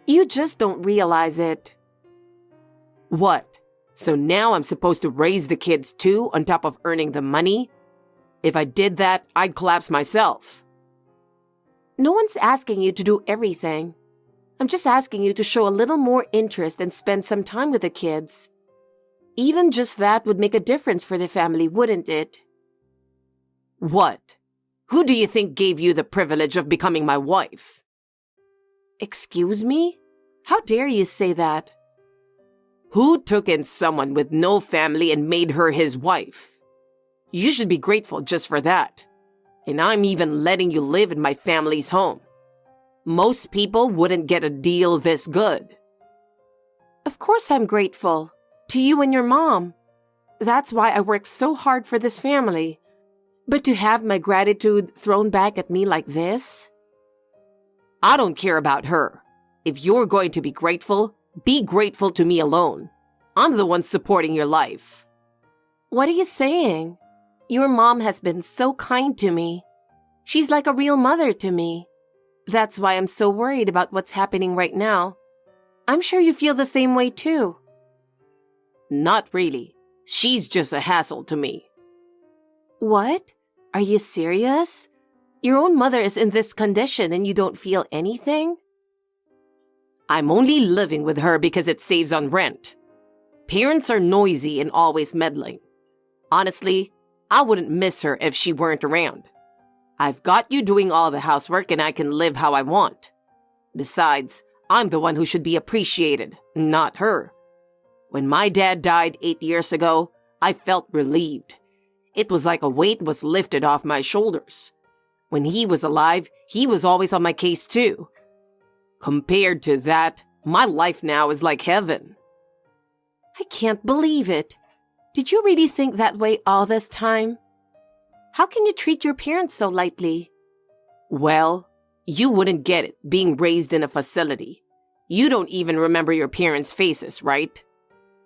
A: You just don't realize it.
B: What? So now I'm supposed to raise the kids too on top of earning the money? If I did that, I'd collapse myself.
A: No one's asking you to do everything. I'm just asking you to show a little more interest and spend some time with the kids. Even just that would make a difference for the family, wouldn't it?
B: What? Who do you think gave you the privilege of becoming my wife?
A: Excuse me? How dare you say that?
B: Who took in someone with no family and made her his wife? You should be grateful just for that. And I'm even letting you live in my family's home. Most people wouldn't get a deal this good.
A: Of course I'm grateful. To you and your mom. That's why I work so hard for this family. But to have my gratitude thrown back at me like this?
B: I don't care about her. If you're going to be grateful to me alone. I'm the one supporting your life.
A: What are you saying? Your mom has been so kind to me. She's like a real mother to me. That's why I'm so worried about what's happening right now. I'm sure you feel the same way too.
B: Not really. She's just a hassle to me.
A: What? Are you serious? Your own mother is in this condition and you don't feel anything?
B: I'm only living with her because it saves on rent. Parents are noisy and always meddling. Honestly, I wouldn't miss her if she weren't around. I've got you doing all the housework and I can live how I want. Besides, I'm the one who should be appreciated, not her. When my dad died 8 years ago, I felt relieved. It was like a weight was lifted off my shoulders. When he was alive, he was always on my case too. Compared to that, my life now is like heaven.
A: I can't believe it. Did you really think that way all this time? How can you treat your parents so lightly?
B: Well, you wouldn't get it being raised in a facility. You don't even remember your parents' faces, right?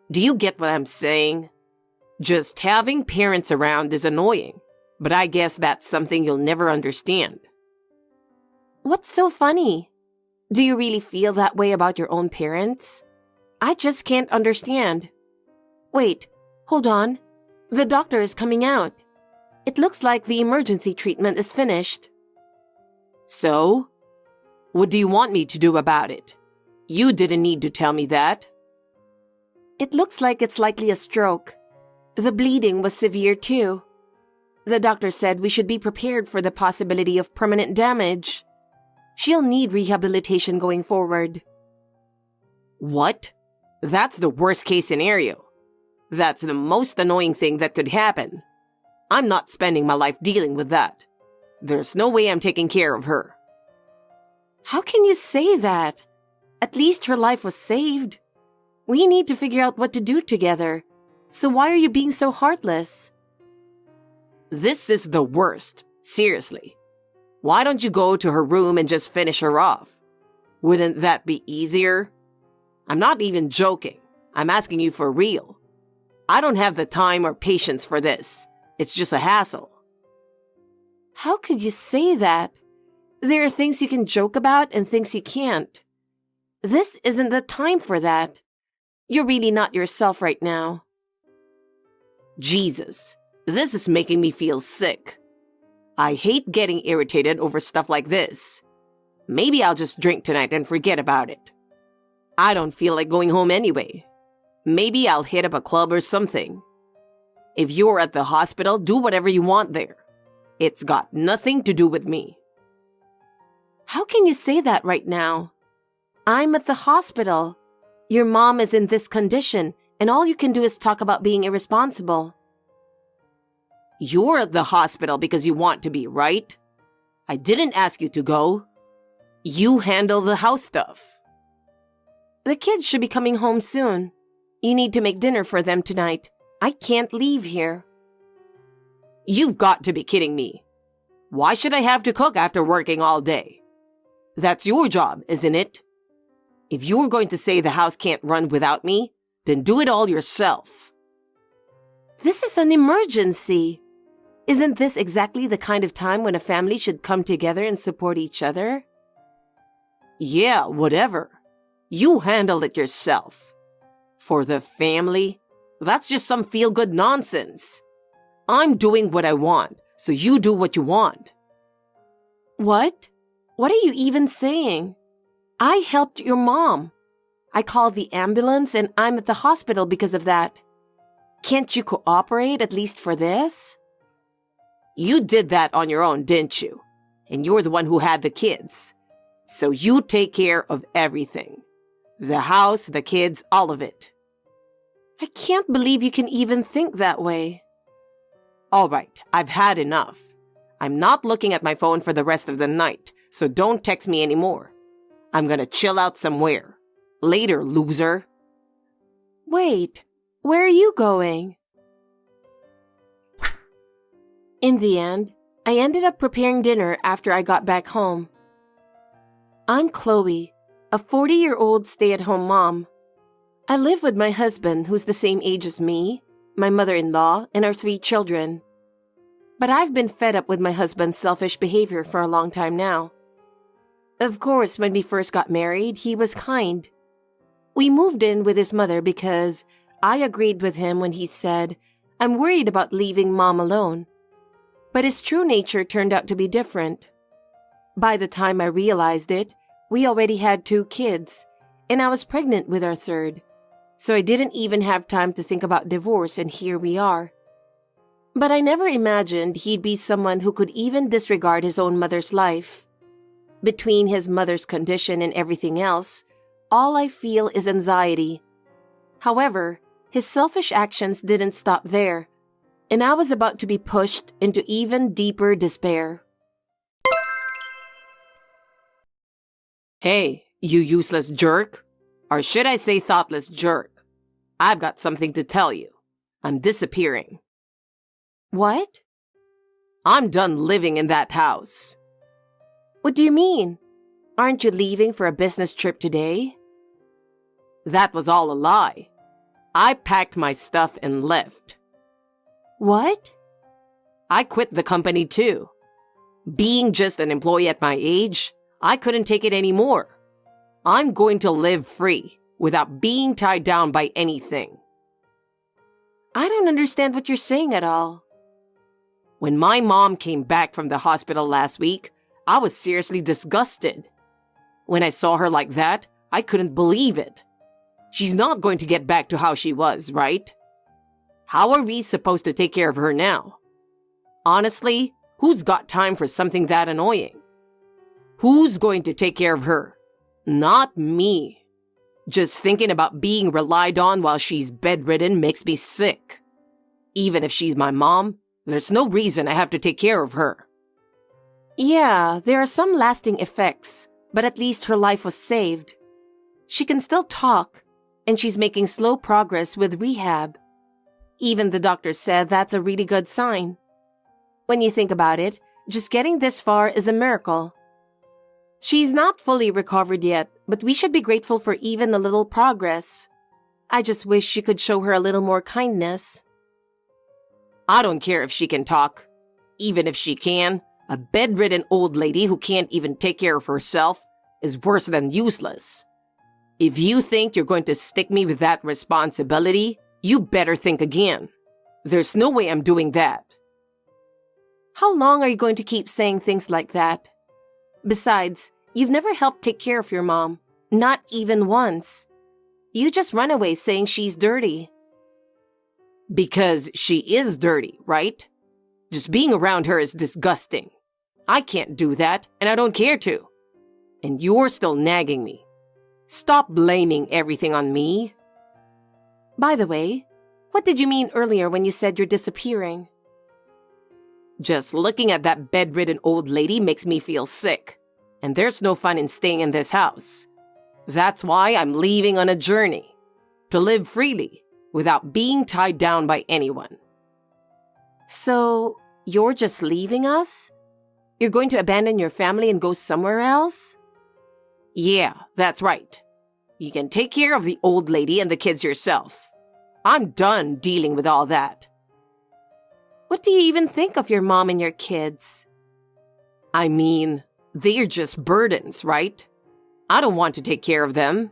B: Do you get what I'm saying? Just having parents around is annoying, but I guess that's something you'll never understand.
A: What's so funny? Do you really feel that way about your own parents? I just can't understand. Wait, hold on. The doctor is coming out. It looks like the emergency treatment is finished.
B: So? What do you want me to do about it? You didn't need to tell me that.
A: It looks like it's likely a stroke. The bleeding was severe too. The doctor said we should be prepared for the possibility of permanent damage. She'll need rehabilitation going forward.
B: What? That's the worst case scenario. That's the most annoying thing that could happen. I'm not spending my life dealing with that. There's no way I'm taking care of her.
A: How can you say that? At least her life was saved. We need to figure out what to do together. So why are you being so heartless?
B: This is the worst. Seriously. Why don't you go to her room and just finish her off? Wouldn't that be easier? I'm not even joking. I'm asking you for real. I don't have the time or patience for this. It's just a hassle.
A: How could you say that? There are things you can joke about and things you can't. This isn't the time for that. You're really not yourself right now.
B: Jesus, this is making me feel sick. I hate getting irritated over stuff like this. Maybe I'll just drink tonight and forget about it. I don't feel like going home anyway. Maybe I'll hit up a club or something. If you're at the hospital, do whatever you want there. It's got nothing to do with me.
A: How can you say that right now? I'm at the hospital. Your mom is in this condition, and all you can do is talk about being irresponsible.
B: You're at the hospital because you want to be, right? I didn't ask you to go. You handle the house stuff.
A: The kids should be coming home soon. You need to make dinner for them tonight. I can't leave here.
B: You've got to be kidding me. Why should I have to cook after working all day? That's your job, isn't it? If you're going to say the house can't run without me, then do it all yourself.
A: This is an emergency. Isn't this exactly the kind of time when a family should come together and support each other?
B: Yeah, whatever. You handle it yourself. For the family, that's just some feel-good nonsense. I'm doing what I want, so you do what you want.
A: What? What are you even saying? I helped your mom. I called the ambulance and I'm at the hospital because of that. Can't you cooperate at least for this?
B: You did that on your own, didn't you? And you're the one who had the kids. So you take care of everything. The house, the kids, all of it.
A: I can't believe you can even think that way.
B: All right, I've had enough. I'm not looking at my phone for the rest of the night, so don't text me anymore. I'm gonna chill out somewhere. Later, loser.
A: Wait, where are you going? In the end, I ended up preparing dinner after I got back home. I'm Chloe, a 40-year-old stay-at-home mom. I live with my husband, who's the same age as me, my mother-in-law, and our 3 children. But I've been fed up with my husband's selfish behavior for a long time now. Of course, when we first got married, he was kind. We moved in with his mother because I agreed with him when he said, "I'm worried about leaving mom alone." But his true nature turned out to be different. By the time I realized it, we already had 2 kids, and I was pregnant with our 3rd. So I didn't even have time to think about divorce, and here we are. But I never imagined he'd be someone who could even disregard his own mother's life. Between his mother's condition and everything else, all I feel is anxiety. However, his selfish actions didn't stop there, and I was about to be pushed into even deeper despair.
B: Hey, you useless jerk. Or should I say thoughtless jerk? I've got something to tell you. I'm disappearing.
A: What?
B: I'm done living in that house.
A: What do you mean? Aren't you leaving for a business trip today?
B: That was all a lie. I packed my stuff and left.
A: What?
B: I quit the company too. Being just an employee at my age, I couldn't take it anymore. I'm going to live free, without being tied down by anything.
A: I don't understand what you're saying at all.
B: When my mom came back from the hospital last week, I was seriously disgusted. When I saw her like that, I couldn't believe it. She's not going to get back to how she was, right? How are we supposed to take care of her now? Honestly, who's got time for something that annoying? Who's going to take care of her? Not me. Just thinking about being relied on while she's bedridden makes me sick. Even if she's my mom, there's no reason I have to take care of her.
A: Yeah, there are some lasting effects, but at least her life was saved. She can still talk, and she's making slow progress with rehab. Even the doctor said that's a really good sign. When you think about it, just getting this far is a miracle. She's not fully recovered yet, but we should be grateful for even a little progress. I just wish she could show her a little more kindness.
B: I don't care if she can talk. Even if she can, a bedridden old lady who can't even take care of herself is worse than useless. If you think you're going to stick me with that responsibility, you better think again. There's no way I'm doing that.
A: How long are you going to keep saying things like that? Besides, you've never helped take care of your mom. Not even once. You just run away saying she's dirty.
B: Because she is dirty, right? Just being around her is disgusting. I can't do that, and I don't care to. And you're still nagging me. Stop blaming everything on me.
A: By the way, what did you mean earlier when you said you're disappearing?
B: Just looking at that bedridden old lady makes me feel sick, and there's no fun in staying in this house. That's why I'm leaving on a journey, to live freely, without being tied down by anyone.
A: So, you're just leaving us? You're going to abandon your family and go somewhere else?
B: Yeah, that's right. You can take care of the old lady and the kids yourself. I'm done dealing with all that.
A: What do you even think of your mom and your kids?
B: I mean, they're just burdens, right? I don't want to take care of them.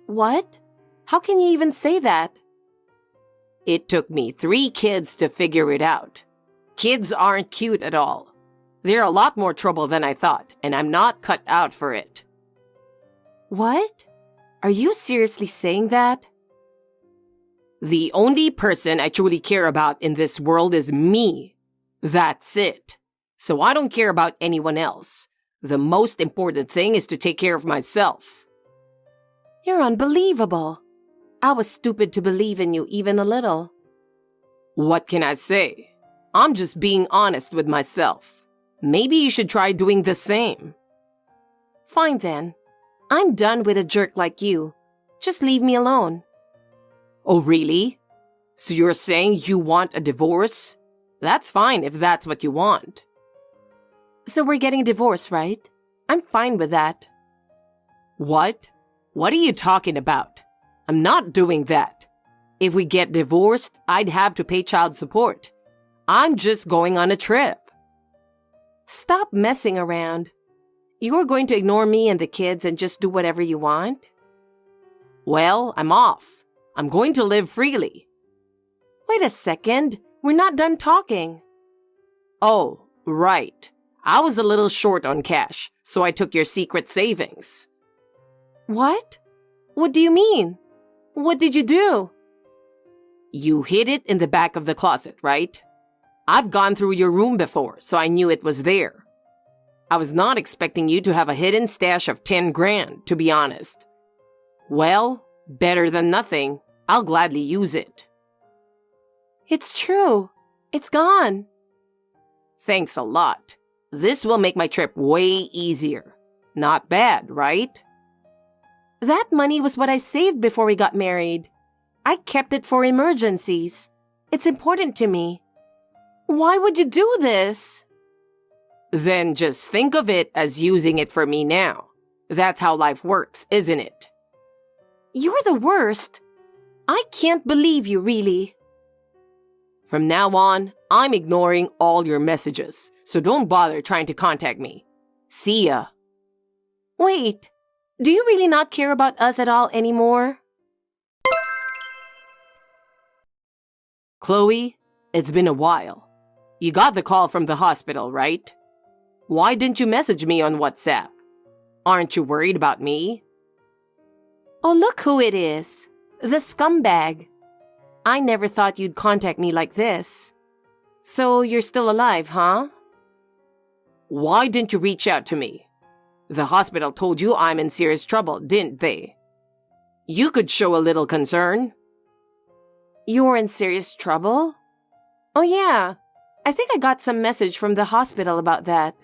A: What? How can you even say that?
B: It took me 3 kids to figure it out. Kids aren't cute at all. They're a lot more trouble than I thought, and I'm not cut out for it.
A: What? Are you seriously saying that?
B: The only person I truly care about in this world is me. That's it. So I don't care about anyone else. The most important thing is to take care of myself.
A: You're unbelievable. I was stupid to believe in you even a little.
B: What can I say? I'm just being honest with myself. Maybe you should try doing the same.
A: Fine then. I'm done with a jerk like you. Just leave me alone.
B: Oh, really? So you're saying you want a divorce? That's fine if that's what you want.
A: So we're getting a divorce, right? I'm fine with that.
B: What? What are you talking about? I'm not doing that. If we get divorced, I'd have to pay child support. I'm just going on a trip.
A: Stop messing around. You're going to ignore me and the kids and just do whatever you want?
B: Well, I'm off. I'm going to live freely.
A: Wait a second. We're not done talking.
B: Oh, right. I was a little short on cash, so I took your secret savings.
A: What? What do you mean? What did you do?
B: You hid it in the back of the closet, right? I've gone through your room before, so I knew it was there. I was not expecting you to have a hidden stash of 10 grand, to be honest. Well, better than nothing. I'll gladly use it.
A: It's true. It's gone.
B: Thanks a lot. This will make my trip way easier. Not bad, right?
A: That money was what I saved before we got married. I kept it for emergencies. It's important to me. Why would you do this?
B: Then just think of it as using it for me now. That's how life works, isn't it?
A: You're the worst. I can't believe you, really.
B: From now on, I'm ignoring all your messages, so don't bother trying to contact me. See ya.
A: Wait, do you really not care about us at all anymore?
B: Chloe, it's been a while. You got the call from the hospital, right? Why didn't you message me on WhatsApp? Aren't you worried about me?
A: Oh, look who it is. The scumbag. I never thought you'd contact me like this. So you're still alive, huh?
B: Why didn't you reach out to me? The hospital told you I'm in serious trouble, didn't they? You could show a little concern.
A: You're in serious trouble? Oh yeah, I think I got some message from the hospital about that.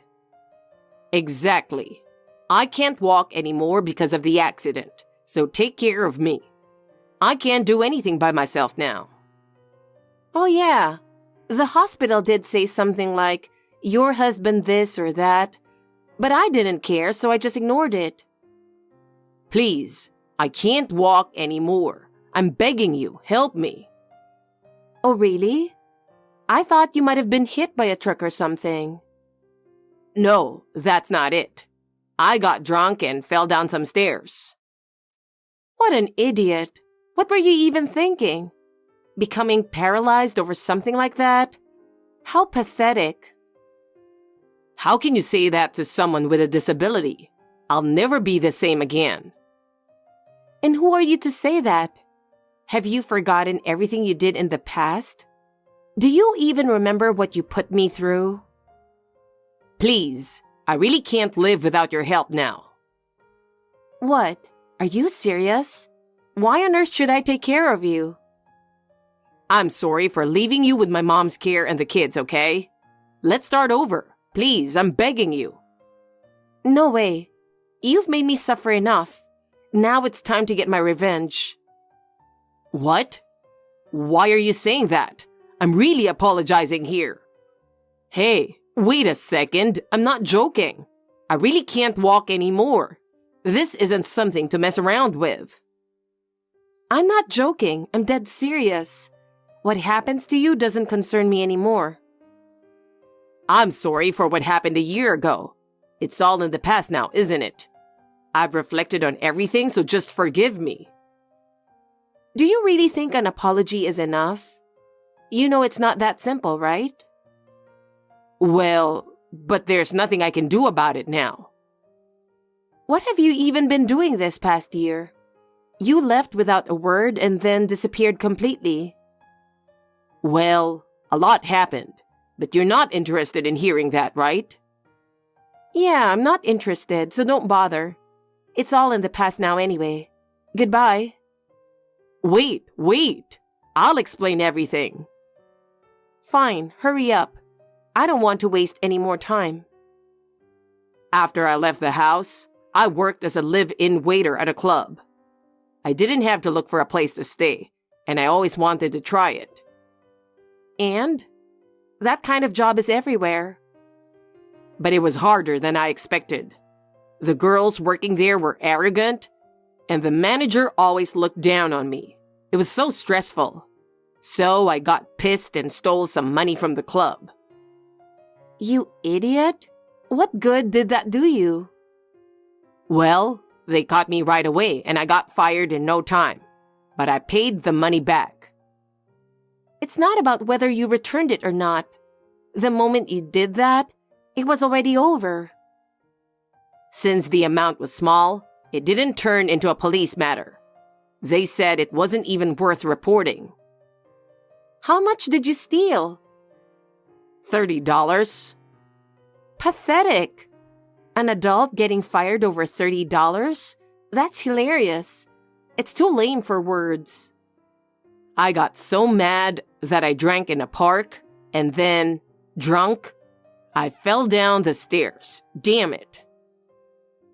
B: Exactly. I can't walk anymore because of the accident, so take care of me. I can't do anything by myself now.
A: Oh yeah, the hospital did say something like, your husband this or that, but I didn't care, so I just ignored it.
B: Please, I can't walk anymore. I'm begging you, help me.
A: Oh really? I thought you might have been hit by a truck or something.
B: No, that's not it. I got drunk and fell down some stairs.
A: What an idiot. What were you even thinking? Becoming paralyzed over something like that? How pathetic.
B: How can you say that to someone with a disability? I'll never be the same again.
A: And who are you to say that? Have you forgotten everything you did in the past? Do you even remember what you put me through?
B: Please, I really can't live without your help now.
A: What? Are you serious? Why on earth should I take care of you?
B: I'm sorry for leaving you with my mom's care and the kids, okay? Let's start over. Please, I'm begging you.
A: No way. You've made me suffer enough. Now it's time to get my revenge.
B: What? Why are you saying that? I'm really apologizing here. Hey, wait a second. I'm not joking. I really can't walk anymore. This isn't something to mess around with.
A: I'm not joking. I'm dead serious. What happens to you doesn't concern me anymore.
B: I'm sorry for what happened a year ago. It's all in the past now, isn't it? I've reflected on everything, so just forgive me.
A: Do you really think an apology is enough? You know it's not that simple, right?
B: Well, but there's nothing I can do about it now.
A: What have you even been doing this past year? You left without a word and then disappeared completely.
B: Well, a lot happened, but you're not interested in hearing that, right?
A: Yeah, I'm not interested, so don't bother. It's all in the past now anyway. Goodbye.
B: Wait. I'll explain everything.
A: Fine, hurry up. I don't want to waste any more time.
B: After I left the house, I worked as a live-in waiter at a club. I didn't have to look for a place to stay, and I always wanted to try it.
A: And? That kind of job is everywhere.
B: But it was harder than I expected. The girls working there were arrogant, and the manager always looked down on me. It was so stressful. So I got pissed and stole some money from the club.
A: You idiot! What good did that do you?
B: Well, they caught me right away and I got fired in no time. But I paid the money back.
A: It's not about whether you returned it or not. The moment you did that, it was already over.
B: Since the amount was small, it didn't turn into a police matter. They said it wasn't even worth reporting.
A: How much did you steal?
B: $30.
A: Pathetic. An adult getting fired over $30? That's hilarious. It's too lame for words.
B: I got so mad that I drank in a park, and then, drunk, I fell down the stairs. Damn it.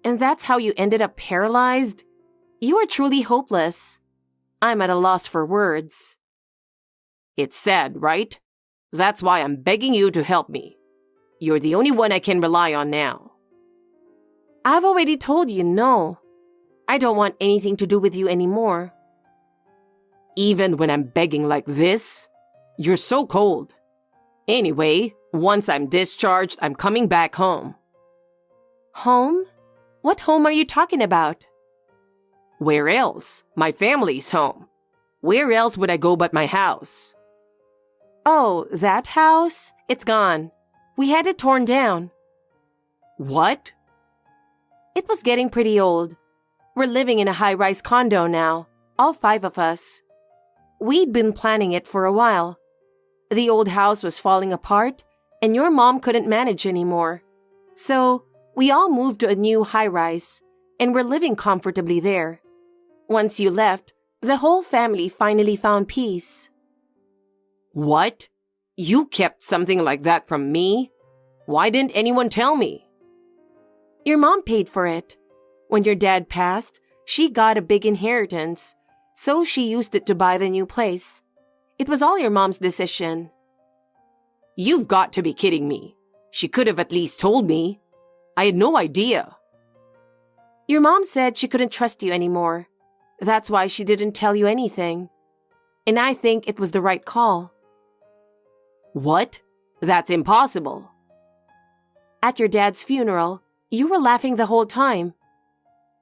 A: And that's how you ended up paralyzed? You are truly hopeless. I'm at a loss for words.
B: It's sad, right? That's why I'm begging you to help me. You're the only one I can rely on now.
A: I've already told you no. I don't want anything to do with you anymore.
B: Even when I'm begging like this? You're so cold. Anyway, once I'm discharged, I'm coming back home.
A: Home? What home are you talking about?
B: Where else? My family's home. Where else would I go but my house?
A: Oh, that house? It's gone. We had it torn down.
B: What?
A: It was getting pretty old. We're living in a high-rise condo now, all 5 of us. We'd been planning it for a while. The old house was falling apart, and your mom couldn't manage anymore. So, we all moved to a new high-rise, and we're living comfortably there. Once you left, the whole family finally found peace.
B: What? You kept something like that from me? Why didn't anyone tell me?
A: Your mom paid for it. When your dad passed, she got a big inheritance, so she used it to buy the new place. It was all your mom's decision.
B: You've got to be kidding me. She could have at least told me. I had no idea.
A: Your mom said she couldn't trust you anymore. That's why she didn't tell you anything. And I think it was the right call.
B: What? That's impossible.
A: At your dad's funeral, you were laughing the whole time.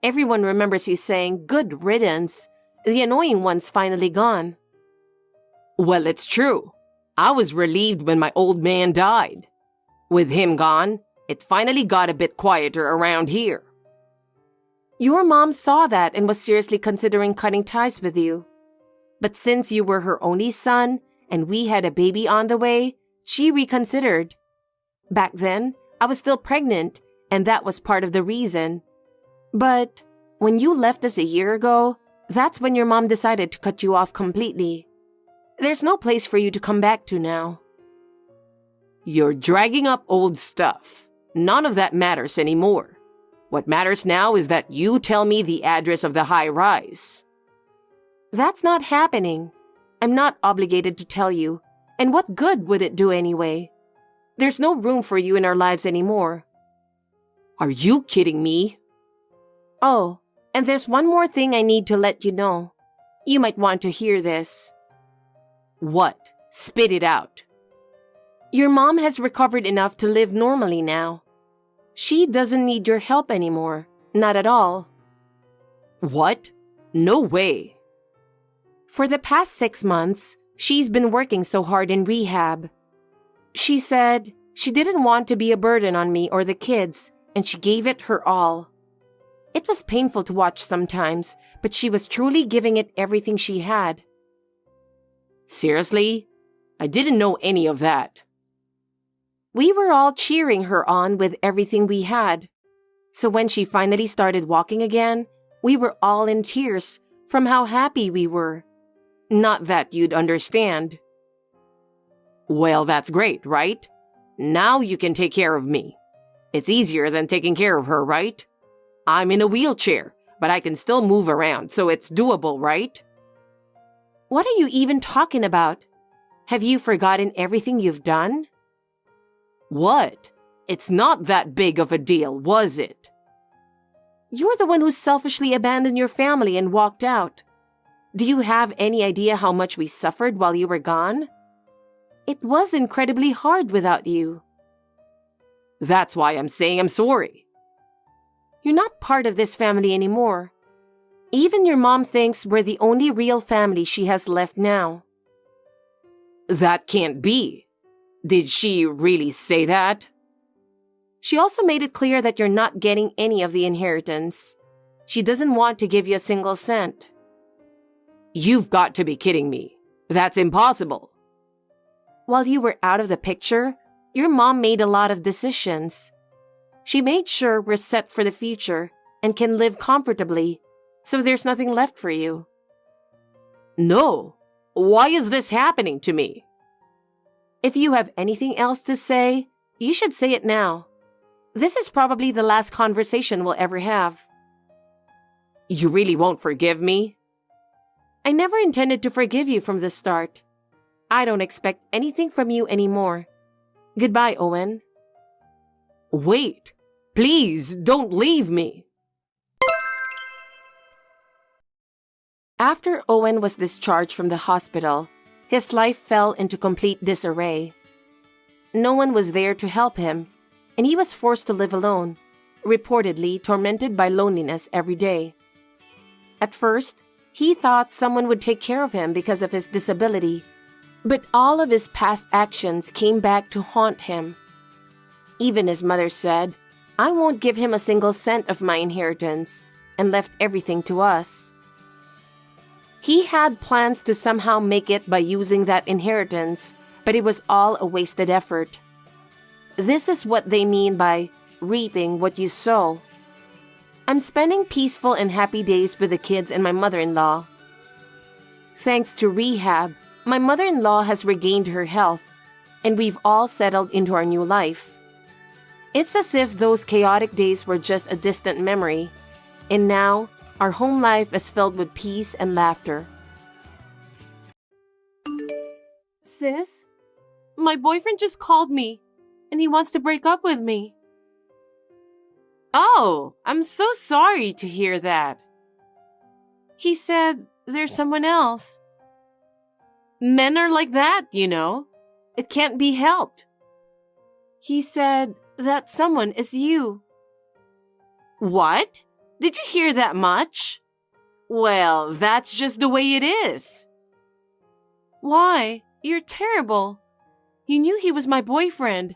A: Everyone remembers you saying, "Good riddance. The annoying one's finally gone."
B: Well, it's true. I was relieved when my old man died. With him gone, it finally got a bit quieter around here.
A: Your mom saw that and was seriously considering cutting ties with you. But since you were her only son and we had a baby on the way, she reconsidered. Back then, I was still pregnant, and that was part of the reason. But when you left us a year ago, that's when your mom decided to cut you off completely. There's no place for you to come back to now.
B: You're dragging up old stuff. None of that matters anymore. What matters now is that you tell me the address of the high rise.
A: That's not happening. I'm not obligated to tell you. And what good would it do anyway? There's no room for you in our lives anymore.
B: Are you kidding me?
A: Oh, and there's one more thing I need to let you know. You might want to hear this.
B: What? Spit it out.
A: Your mom has recovered enough to live normally now. She doesn't need your help anymore. Not at all.
B: What? No way.
A: For the past 6 months, she's been working so hard in rehab. She said she didn't want to be a burden on me or the kids, and she gave it her all. It was painful to watch sometimes, but she was truly giving it everything she had.
B: Seriously? I didn't know any of that.
A: We were all cheering her on with everything we had. So when she finally started walking again, we were all in tears from how happy we were. Not that you'd understand.
B: Well, that's great, right? Now you can take care of me. It's easier than taking care of her, right? I'm in a wheelchair, but I can still move around, so it's doable, right?
A: What are you even talking about? Have you forgotten everything you've done?
B: What? It's not that big of a deal, was it?
A: You're the one who selfishly abandoned your family and walked out. Do you have any idea how much we suffered while you were gone? It was incredibly hard without you.
B: That's why I'm saying I'm sorry.
A: You're not part of this family anymore. Even your mom thinks we're the only real family she has left now.
B: That can't be. Did she really say that?
A: She also made it clear that you're not getting any of the inheritance. She doesn't want to give you a single cent.
B: You've got to be kidding me. That's impossible.
A: While you were out of the picture, your mom made a lot of decisions. She made sure we're set for the future and can live comfortably, so there's nothing left for you.
B: No. Why is this happening to me?
A: If you have anything else to say, you should say it now. This is probably the last conversation we'll ever have.
B: You really won't forgive me?
A: I never intended to forgive you from the start. I don't expect anything from you anymore. Goodbye, Owen.
B: Wait. Please, don't leave me.
A: After Owen was discharged from the hospital, his life fell into complete disarray. No one was there to help him, and he was forced to live alone, reportedly tormented by loneliness every day. At first, he thought someone would take care of him because of his disability, but all of his past actions came back to haunt him. Even his mother said, "I won't give him a single cent of my inheritance," and left everything to us. He had plans to somehow make it by using that inheritance, but it was all a wasted effort. This is what they mean by reaping what you sow. I'm spending peaceful and happy days with the kids and my mother-in-law. Thanks to rehab, my mother-in-law has regained her health, and we've all settled into our new life. It's as if those chaotic days were just a distant memory, and now our home life is filled with peace and laughter. Sis, my boyfriend just called me, and he wants to break up with me.
B: Oh, I'm so sorry to hear that.
A: He said there's someone else.
B: Men are like that, you know. It can't be helped.
A: He said that someone is you.
B: What? Did you hear that much? Well, that's just the way it is.
A: Why? You're terrible. You knew he was my boyfriend.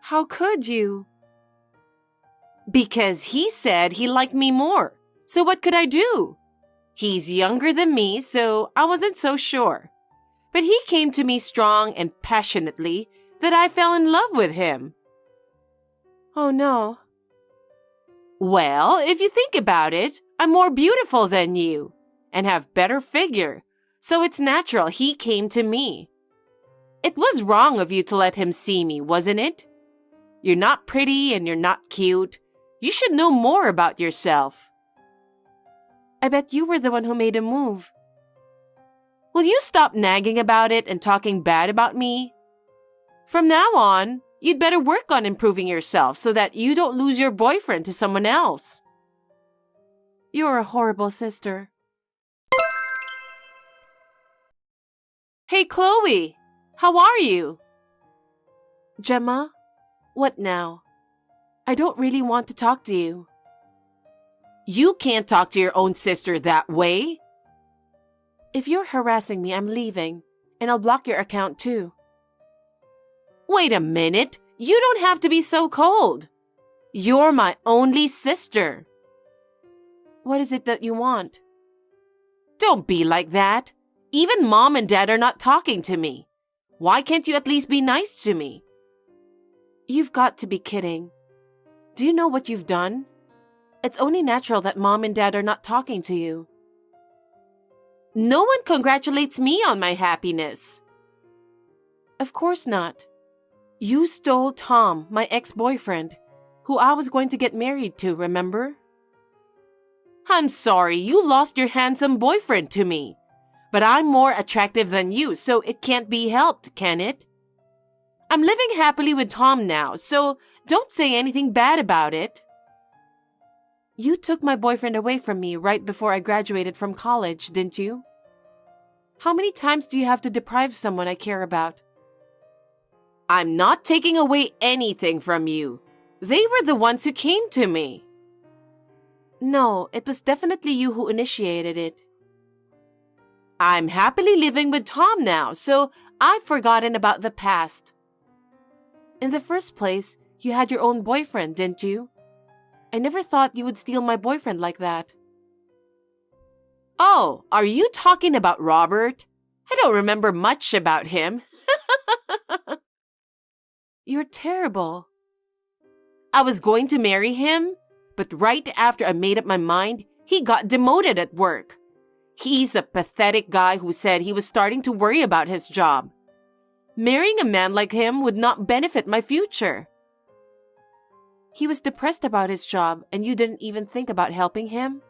A: How could you?
B: Because he said he liked me more. So what could I do? He's younger than me, so I wasn't so sure. But he came to me strong and passionately that I fell in love with him.
A: Oh no.
B: Well, if you think about it, I'm more beautiful than you and have better figure, so it's natural he came to me. It was wrong of you to let him see me, wasn't it? You're not pretty and you're not cute. You should know more about yourself.
A: I bet you were the one who made him move.
B: Will you stop nagging about it and talking bad about me? From now on, you'd better work on improving yourself so that you don't lose your boyfriend to someone else.
A: You're a horrible sister.
B: Hey, Chloe, how are you?
A: Gemma, what now? I don't really want to talk to you.
B: You can't talk to your own sister that way.
A: If you're harassing me, I'm leaving, and I'll block your account too.
B: Wait a minute. You don't have to be so cold. You're my only sister.
A: What is it that you want?
B: Don't be like that. Even Mom and Dad are not talking to me. Why can't you at least be nice to me?
A: You've got to be kidding. Do you know what you've done? It's only natural that Mom and Dad are not talking to you.
B: No one congratulates me on my happiness.
A: Of course not. You stole Tom, my ex-boyfriend, who I was going to get married to, remember?
B: I'm sorry you lost your handsome boyfriend to me. But I'm more attractive than you, so it can't be helped, can it? I'm living happily with Tom now, so don't say anything bad about it.
A: You took my boyfriend away from me right before I graduated from college, didn't you? How many times do you have to deprive someone I care about?
B: I'm not taking away anything from you. They were the ones who came to me.
A: No, it was definitely you who initiated it.
B: I'm happily living with Tom now, so I've forgotten about the past.
A: In the first place, you had your own boyfriend, didn't you? I never thought you would steal my boyfriend like that.
B: Oh, are you talking about Robert? I don't remember much about him.
A: You're terrible.
B: I was going to marry him, but right after I made up my mind, he got demoted at work. He's a pathetic guy who said he was starting to worry about his job. Marrying a man like him would not benefit my future.
A: He was depressed about his job and you didn't even think about helping him?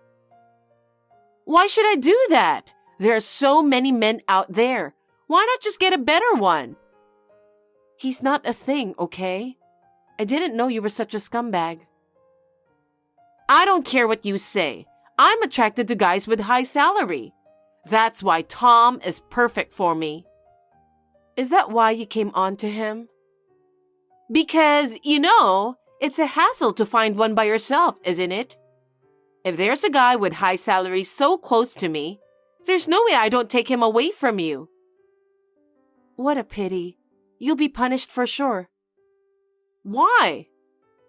B: Why should I do that? There are so many men out there. Why not just get a better one?
A: He's not a thing, okay? I didn't know you were such a scumbag.
B: I don't care what you say. I'm attracted to guys with high salary. That's why Tom is perfect for me.
A: Is that why you came on to him?
B: Because, it's a hassle to find one by yourself, isn't it? If there's a guy with high salary so close to me, there's no way I don't take him away from you.
A: What a pity. You'll be punished for sure.
B: Why?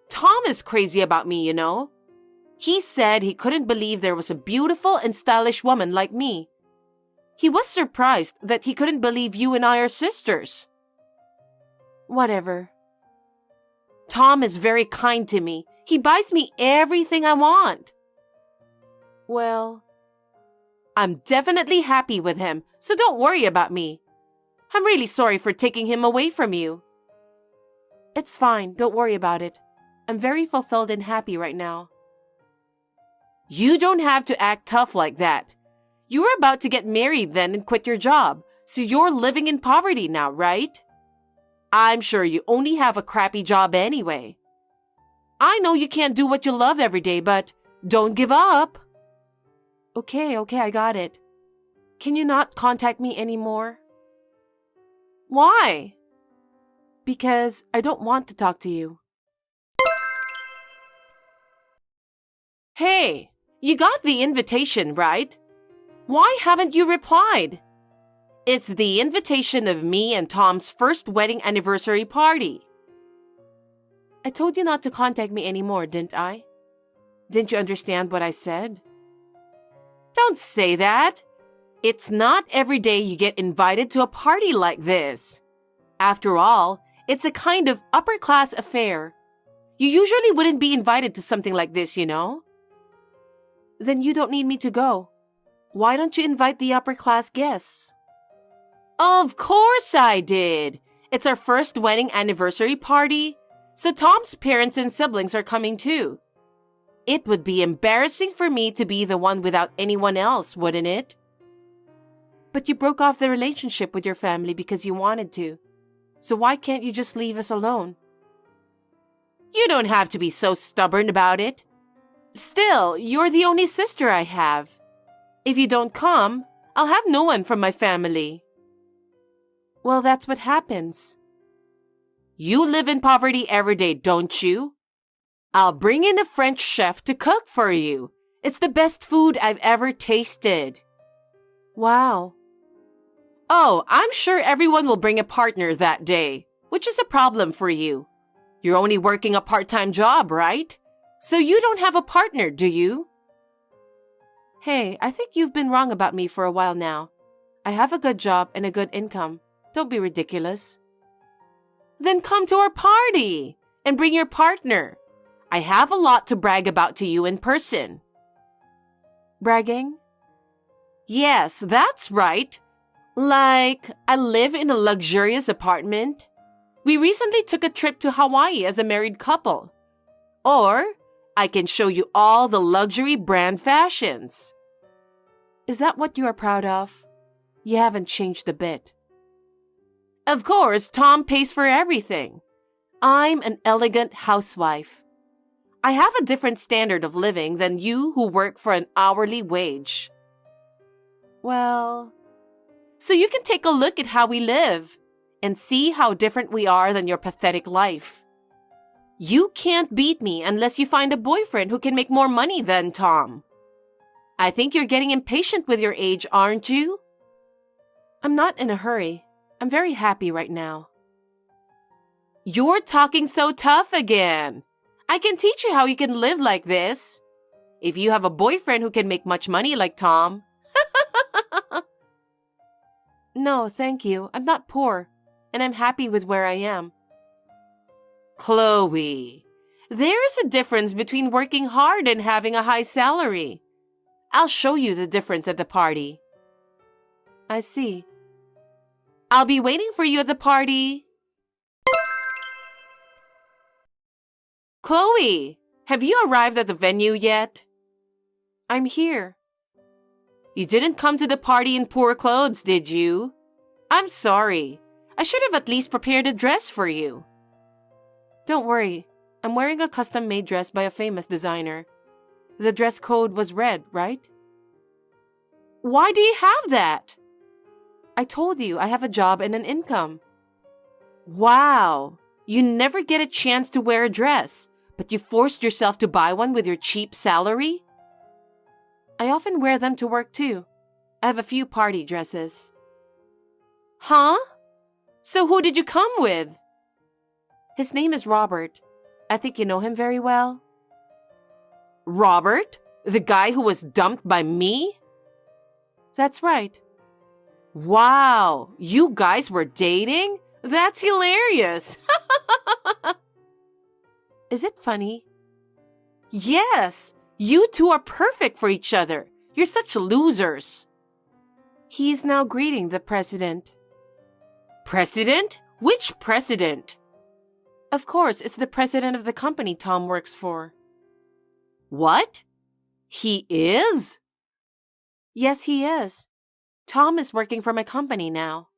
B: Tom is crazy about me, He said he couldn't believe there was a beautiful and stylish woman like me. He was surprised that he couldn't believe you and I are sisters.
A: Whatever.
B: Tom is very kind to me. He buys me everything I want.
A: Well,
B: I'm definitely happy with him, so don't worry about me. I'm really sorry for taking him away from you.
A: It's fine. Don't worry about it. I'm very fulfilled and happy right now.
B: You don't have to act tough like that. You were about to get married then and quit your job, so you're living in poverty now, right? I'm sure you only have a crappy job anyway. I know you can't do what you love every day, but don't give up.
A: Okay, I got it. Can you not contact me anymore?
B: Why?
A: Because I don't want to talk to you.
B: Hey, you got the invitation, right? Why haven't you replied? It's the invitation of me and Tom's first wedding anniversary party.
A: I told you not to contact me anymore, didn't I? Didn't you understand what I said?
B: Don't say that. It's not every day you get invited to a party like this. After all, it's a kind of upper-class affair. You usually wouldn't be invited to something like this,
A: Then you don't need me to go. Why don't you invite the upper-class guests?
B: Of course I did. It's our first wedding anniversary party, so Tom's parents and siblings are coming too. It would be embarrassing for me to be the one without anyone else, wouldn't it?
A: But you broke off the relationship with your family because you wanted to. So why can't you just leave us alone?
B: You don't have to be so stubborn about it. Still, you're the only sister I have. If you don't come, I'll have no one from my family.
A: Well, that's what happens.
B: You live in poverty every day, don't you? I'll bring in a French chef to cook for you. It's the best food I've ever tasted.
A: Wow.
B: Oh, I'm sure everyone will bring a partner that day, which is a problem for you. You're only working a part-time job, right? So you don't have a partner, do you?
A: Hey, I think you've been wrong about me for a while now. I have a good job and a good income. Don't be ridiculous. Then come to our party and bring your partner. I have a lot to brag about to you in person. Bragging? Yes, that's right. Like, I live in a luxurious apartment. We recently took a trip to Hawaii as a married couple. Or, I can show you all the luxury brand fashions. Is that what you are proud of? You haven't changed a bit. Of course, Tom pays for everything. I'm an elegant housewife. I have a different standard of living than you who work for an hourly wage. Well, so you can take a look at how we live and see how different we are than your pathetic life. You can't beat me unless you find a boyfriend who can make more money than Tom. I think you're getting impatient with your age, aren't you? I'm not in a hurry. I'm very happy right now. You're talking so tough again. I can teach you how you can live like this. If you have a boyfriend who can make much money like Tom. No, thank you. I'm not poor, and I'm happy with where I am. Chloe, there's a difference between working hard and having a high salary. I'll show you the difference at the party. I see. I'll be waiting for you at the party. Chloe, have you arrived at the venue yet? I'm here. You didn't come to the party in poor clothes, did you? I'm sorry. I should have at least prepared a dress for you. Don't worry. I'm wearing a custom-made dress by a famous designer. The dress code was red, right? Why do you have that? I told you I have a job and an income. Wow. You never get a chance to wear a dress, but you forced yourself to buy one with your cheap salary? I often wear them to work too. I have a few party dresses. Huh? So who did you come with? His name is Robert. I think you know him very well. Robert? The guy who was dumped by me? That's right. Wow, you guys were dating? That's hilarious. Is it funny? Yes, you two are perfect for each other. You're such losers. He is now greeting the president. President? Which president? Of course, it's the president of the company Tom works for. What? He is? Yes, he is. Tom is working for my company now.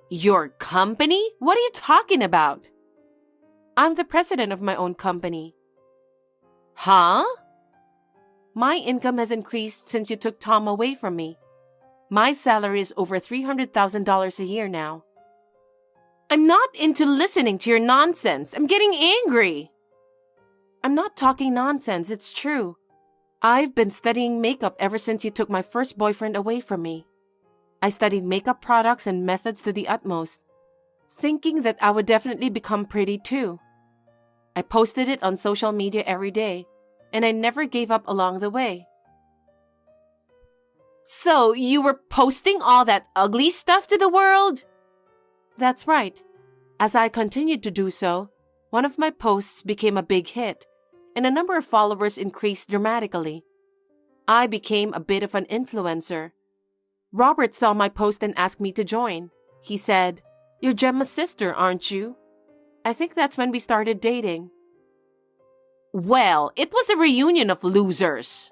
A: Your company? What are you talking about? I'm the president of my own company. Huh? My income has increased since you took Tom away from me. My salary is over $300,000 a year now. I'm not into listening to your nonsense. I'm getting angry. I'm not talking nonsense, it's true. I've been studying makeup ever since you took my first boyfriend away from me. I studied makeup products and methods to the utmost, thinking that I would definitely become pretty too. I posted it on social media every day, and I never gave up along the way. So, you were posting all that ugly stuff to the world? That's right. As I continued to do so, one of my posts became a big hit, and a number of followers increased dramatically. I became a bit of an influencer. Robert saw my post and asked me to join. He said, "You're Gemma's sister, aren't you?" I think that's when we started dating. Well, it was a reunion of losers.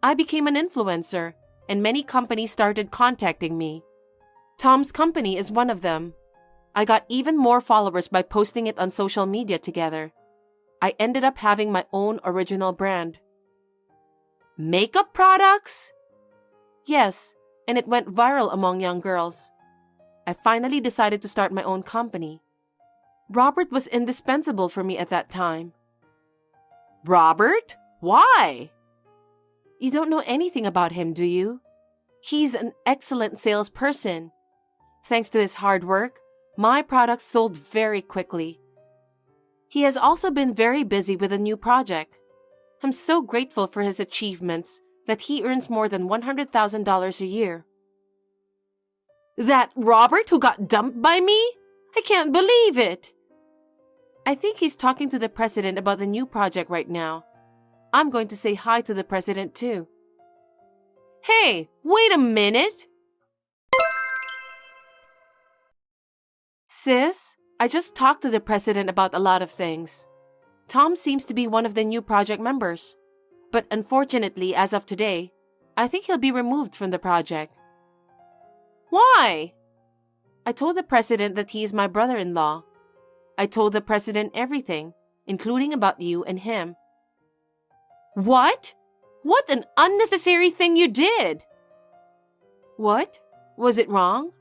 A: I became an influencer, and many companies started contacting me. Tom's company is one of them. I got even more followers by posting it on social media together. I ended up having my own original brand. Makeup products? Yes, and it went viral among young girls. I finally decided to start my own company. Robert was indispensable for me at that time. Robert? Why? You don't know anything about him, do you? He's an excellent salesperson. Thanks to his hard work, my products sold very quickly. He has also been very busy with a new project. I'm so grateful for his achievements, that he earns more than $100,000 a year. That Robert who got dumped by me? I can't believe it. I think he's talking to the president about the new project right now. I'm going to say hi to the president too. Hey, wait a minute. Sis, I just talked to the president about a lot of things. Tom seems to be one of the new project members. But unfortunately, as of today, I think he'll be removed from the project. Why? I told the president that he is my brother-in-law. I told the president everything, including about you and him. What? What an unnecessary thing you did! What? Was it wrong?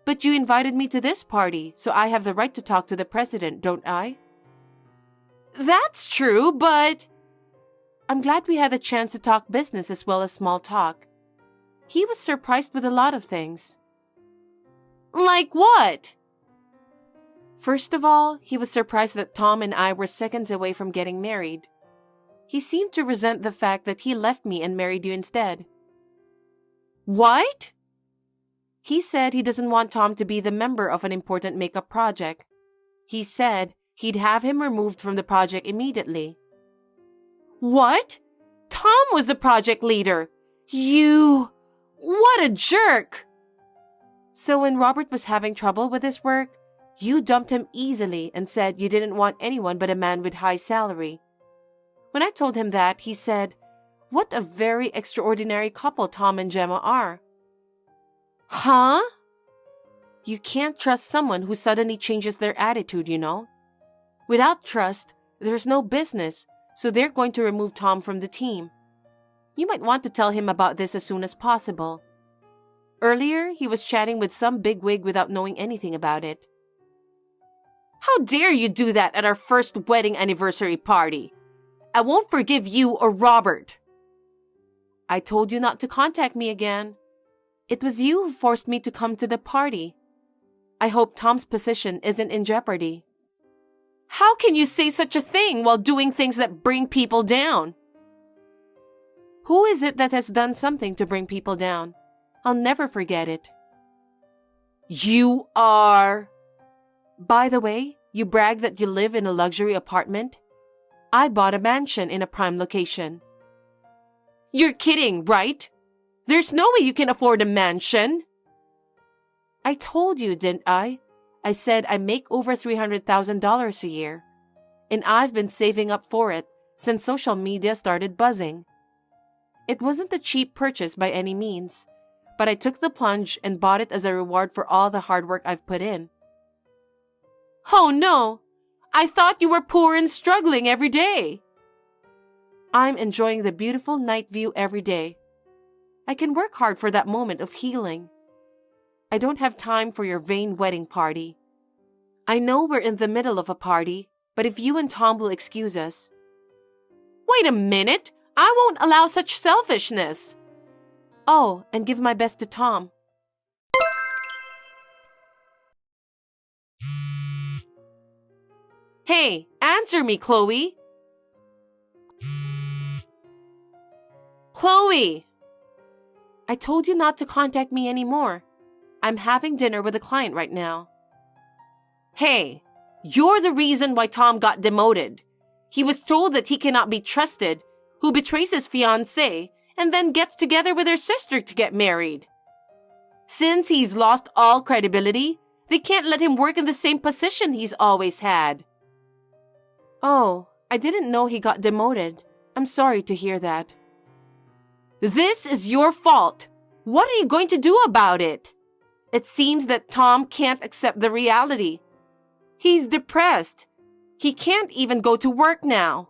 A: But you invited me to this party, so I have the right to talk to the president, don't I? That's true, but... I'm glad we had the chance to talk business as well as small talk. He was surprised with a lot of things. Like what? First of all, he was surprised that Tom and I were seconds away from getting married. He seemed to resent the fact that he left me and married you instead. What? He said he doesn't want Tom to be the member of an important makeup project. He said he'd have him removed from the project immediately. What? Tom was the project leader. You... What a jerk! So when Robert was having trouble with his work, you dumped him easily and said you didn't want anyone but a man with high salary. When I told him that, he said, "What a very extraordinary couple Tom and Gemma are." Huh? You can't trust someone who suddenly changes their attitude, you know. Without trust, there's no business, so they're going to remove Tom from the team. You might want to tell him about this as soon as possible. Earlier, he was chatting with some bigwig without knowing anything about it. How dare you do that at our first wedding anniversary party? I won't forgive you or Robert. I told you not to contact me again. It was you who forced me to come to the party. I hope Tom's position isn't in jeopardy. How can you say such a thing while doing things that bring people down? Who is it that has done something to bring people down? I'll never forget it. You are... By the way, you brag that you live in a luxury apartment. I bought a mansion in a prime location. You're kidding, right? There's no way you can afford a mansion. I told you, didn't I? I said I make over $300,000 a year. And I've been saving up for it since social media started buzzing. It wasn't a cheap purchase by any means, but I took the plunge and bought it as a reward for all the hard work I've put in. Oh no! I thought you were poor and struggling every day. I'm enjoying the beautiful night view every day. I can work hard for that moment of healing. I don't have time for your vain wedding party. I know we're in the middle of a party, but if you and Tom will excuse us... Wait a minute! I won't allow such selfishness! Oh, and give my best to Tom. Hey, answer me, Chloe! Chloe! I told you not to contact me anymore. I'm having dinner with a client right now. Hey, you're the reason why Tom got demoted. He was told that he cannot be trusted, who betrays his fiancée and then gets together with her sister to get married. Since he's lost all credibility, they can't let him work in the same position he's always had. Oh, I didn't know he got demoted. I'm sorry to hear that. This is your fault. What are you going to do about it? It seems that Tom can't accept the reality. He's depressed. He can't even go to work now.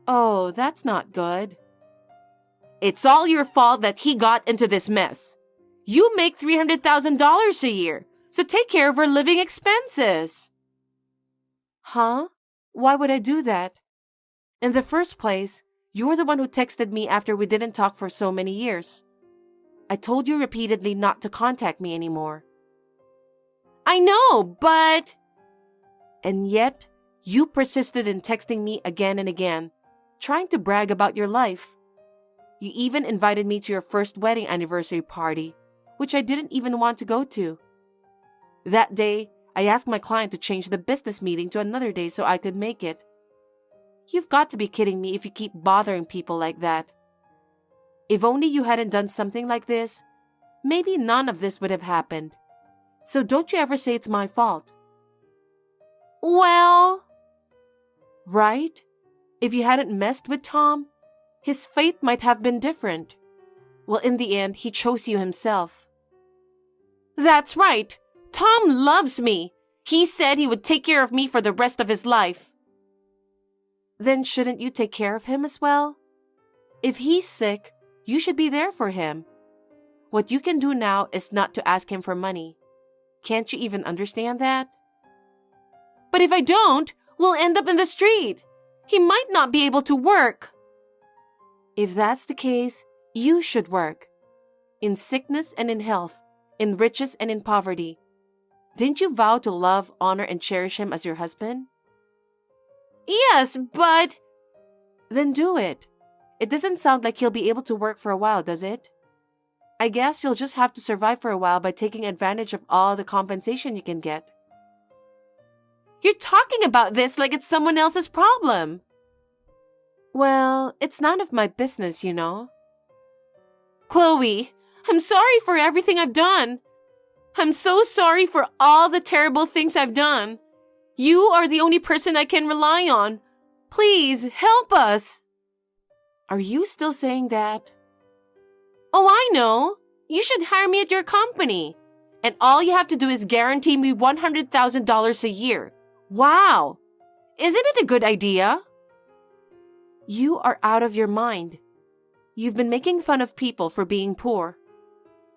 A: Oh, that's not good. It's all your fault that he got into this mess. You make $300,000 a year, so take care of our living expenses. Huh? Why would I do that? In the first place, you're the one who texted me after we didn't talk for so many years. I told you repeatedly not to contact me anymore. I know, but... And yet, you persisted in texting me again and again, trying to brag about your life. You even invited me to your first wedding anniversary party, which I didn't even want to go to. That day, I asked my client to change the business meeting to another day so I could make it. You've got to be kidding me if you keep bothering people like that. If only you hadn't done something like this, maybe none of this would have happened. So don't you ever say it's my fault. Well, right? If you hadn't messed with Tom, his fate might have been different. Well, in the end, he chose you himself. That's right. Tom loves me. He said he would take care of me for the rest of his life. Then shouldn't you take care of him as well? If he's sick, you should be there for him. What you can do now is not to ask him for money. Can't you even understand that? But if I don't, we'll end up in the street. He might not be able to work. If that's the case, you should work. In sickness and in health, in riches and in poverty. Didn't you vow to love, honor, and cherish him as your husband? Yes, but... Then do it. It doesn't sound like he'll be able to work for a while, does it? I guess you'll just have to survive for a while by taking advantage of all the compensation you can get. You're talking about this like it's someone else's problem. Well, it's none of my business, you know. Chloe, I'm sorry for everything I've done. I'm so sorry for all the terrible things I've done. You are the only person I can rely on. Please, help us. Are you still saying that? Oh, I know. You should hire me at your company. And all you have to do is guarantee me $100,000 a year. Wow! Isn't it a good idea? You are out of your mind. You've been making fun of people for being poor.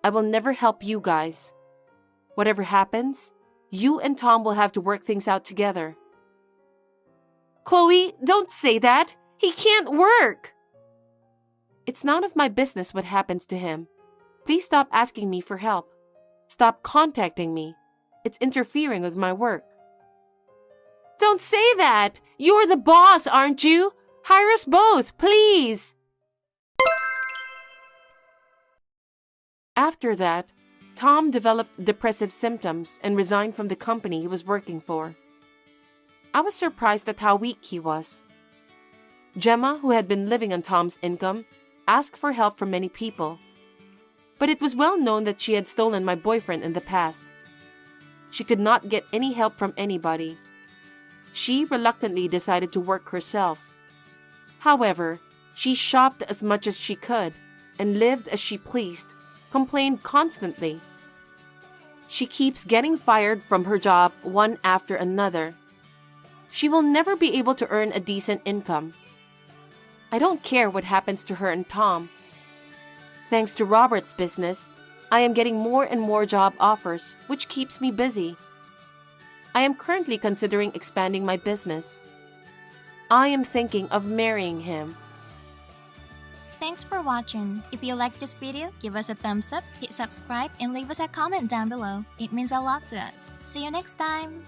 A: I will never help you guys. Whatever happens, you and Tom will have to work things out together. Chloe, don't say that. He can't work. It's none of my business what happens to him. Please stop asking me for help. Stop contacting me. It's interfering with my work. Don't say that! You're the boss, aren't you? Hire us both, please! After that, Tom developed depressive symptoms and resigned from the company he was working for. I was surprised at how weak he was. Gemma, who had been living on Tom's income, asked for help from many people. But it was well known that she had stolen my boyfriend in the past. She could not get any help from anybody. She reluctantly decided to work herself. However, she shopped as much as she could and lived as she pleased, complained constantly. She keeps getting fired from her job one after another. She will never be able to earn a decent income. I don't care what happens to her and Tom. Thanks to Robert's business, I am getting more and more job offers, which keeps me busy. I am currently considering expanding my business. I am thinking of marrying him.
C: Thanks for watching. If you liked this video, give us a thumbs up, hit subscribe, and leave us a comment down below. It means a lot to us. See you next time!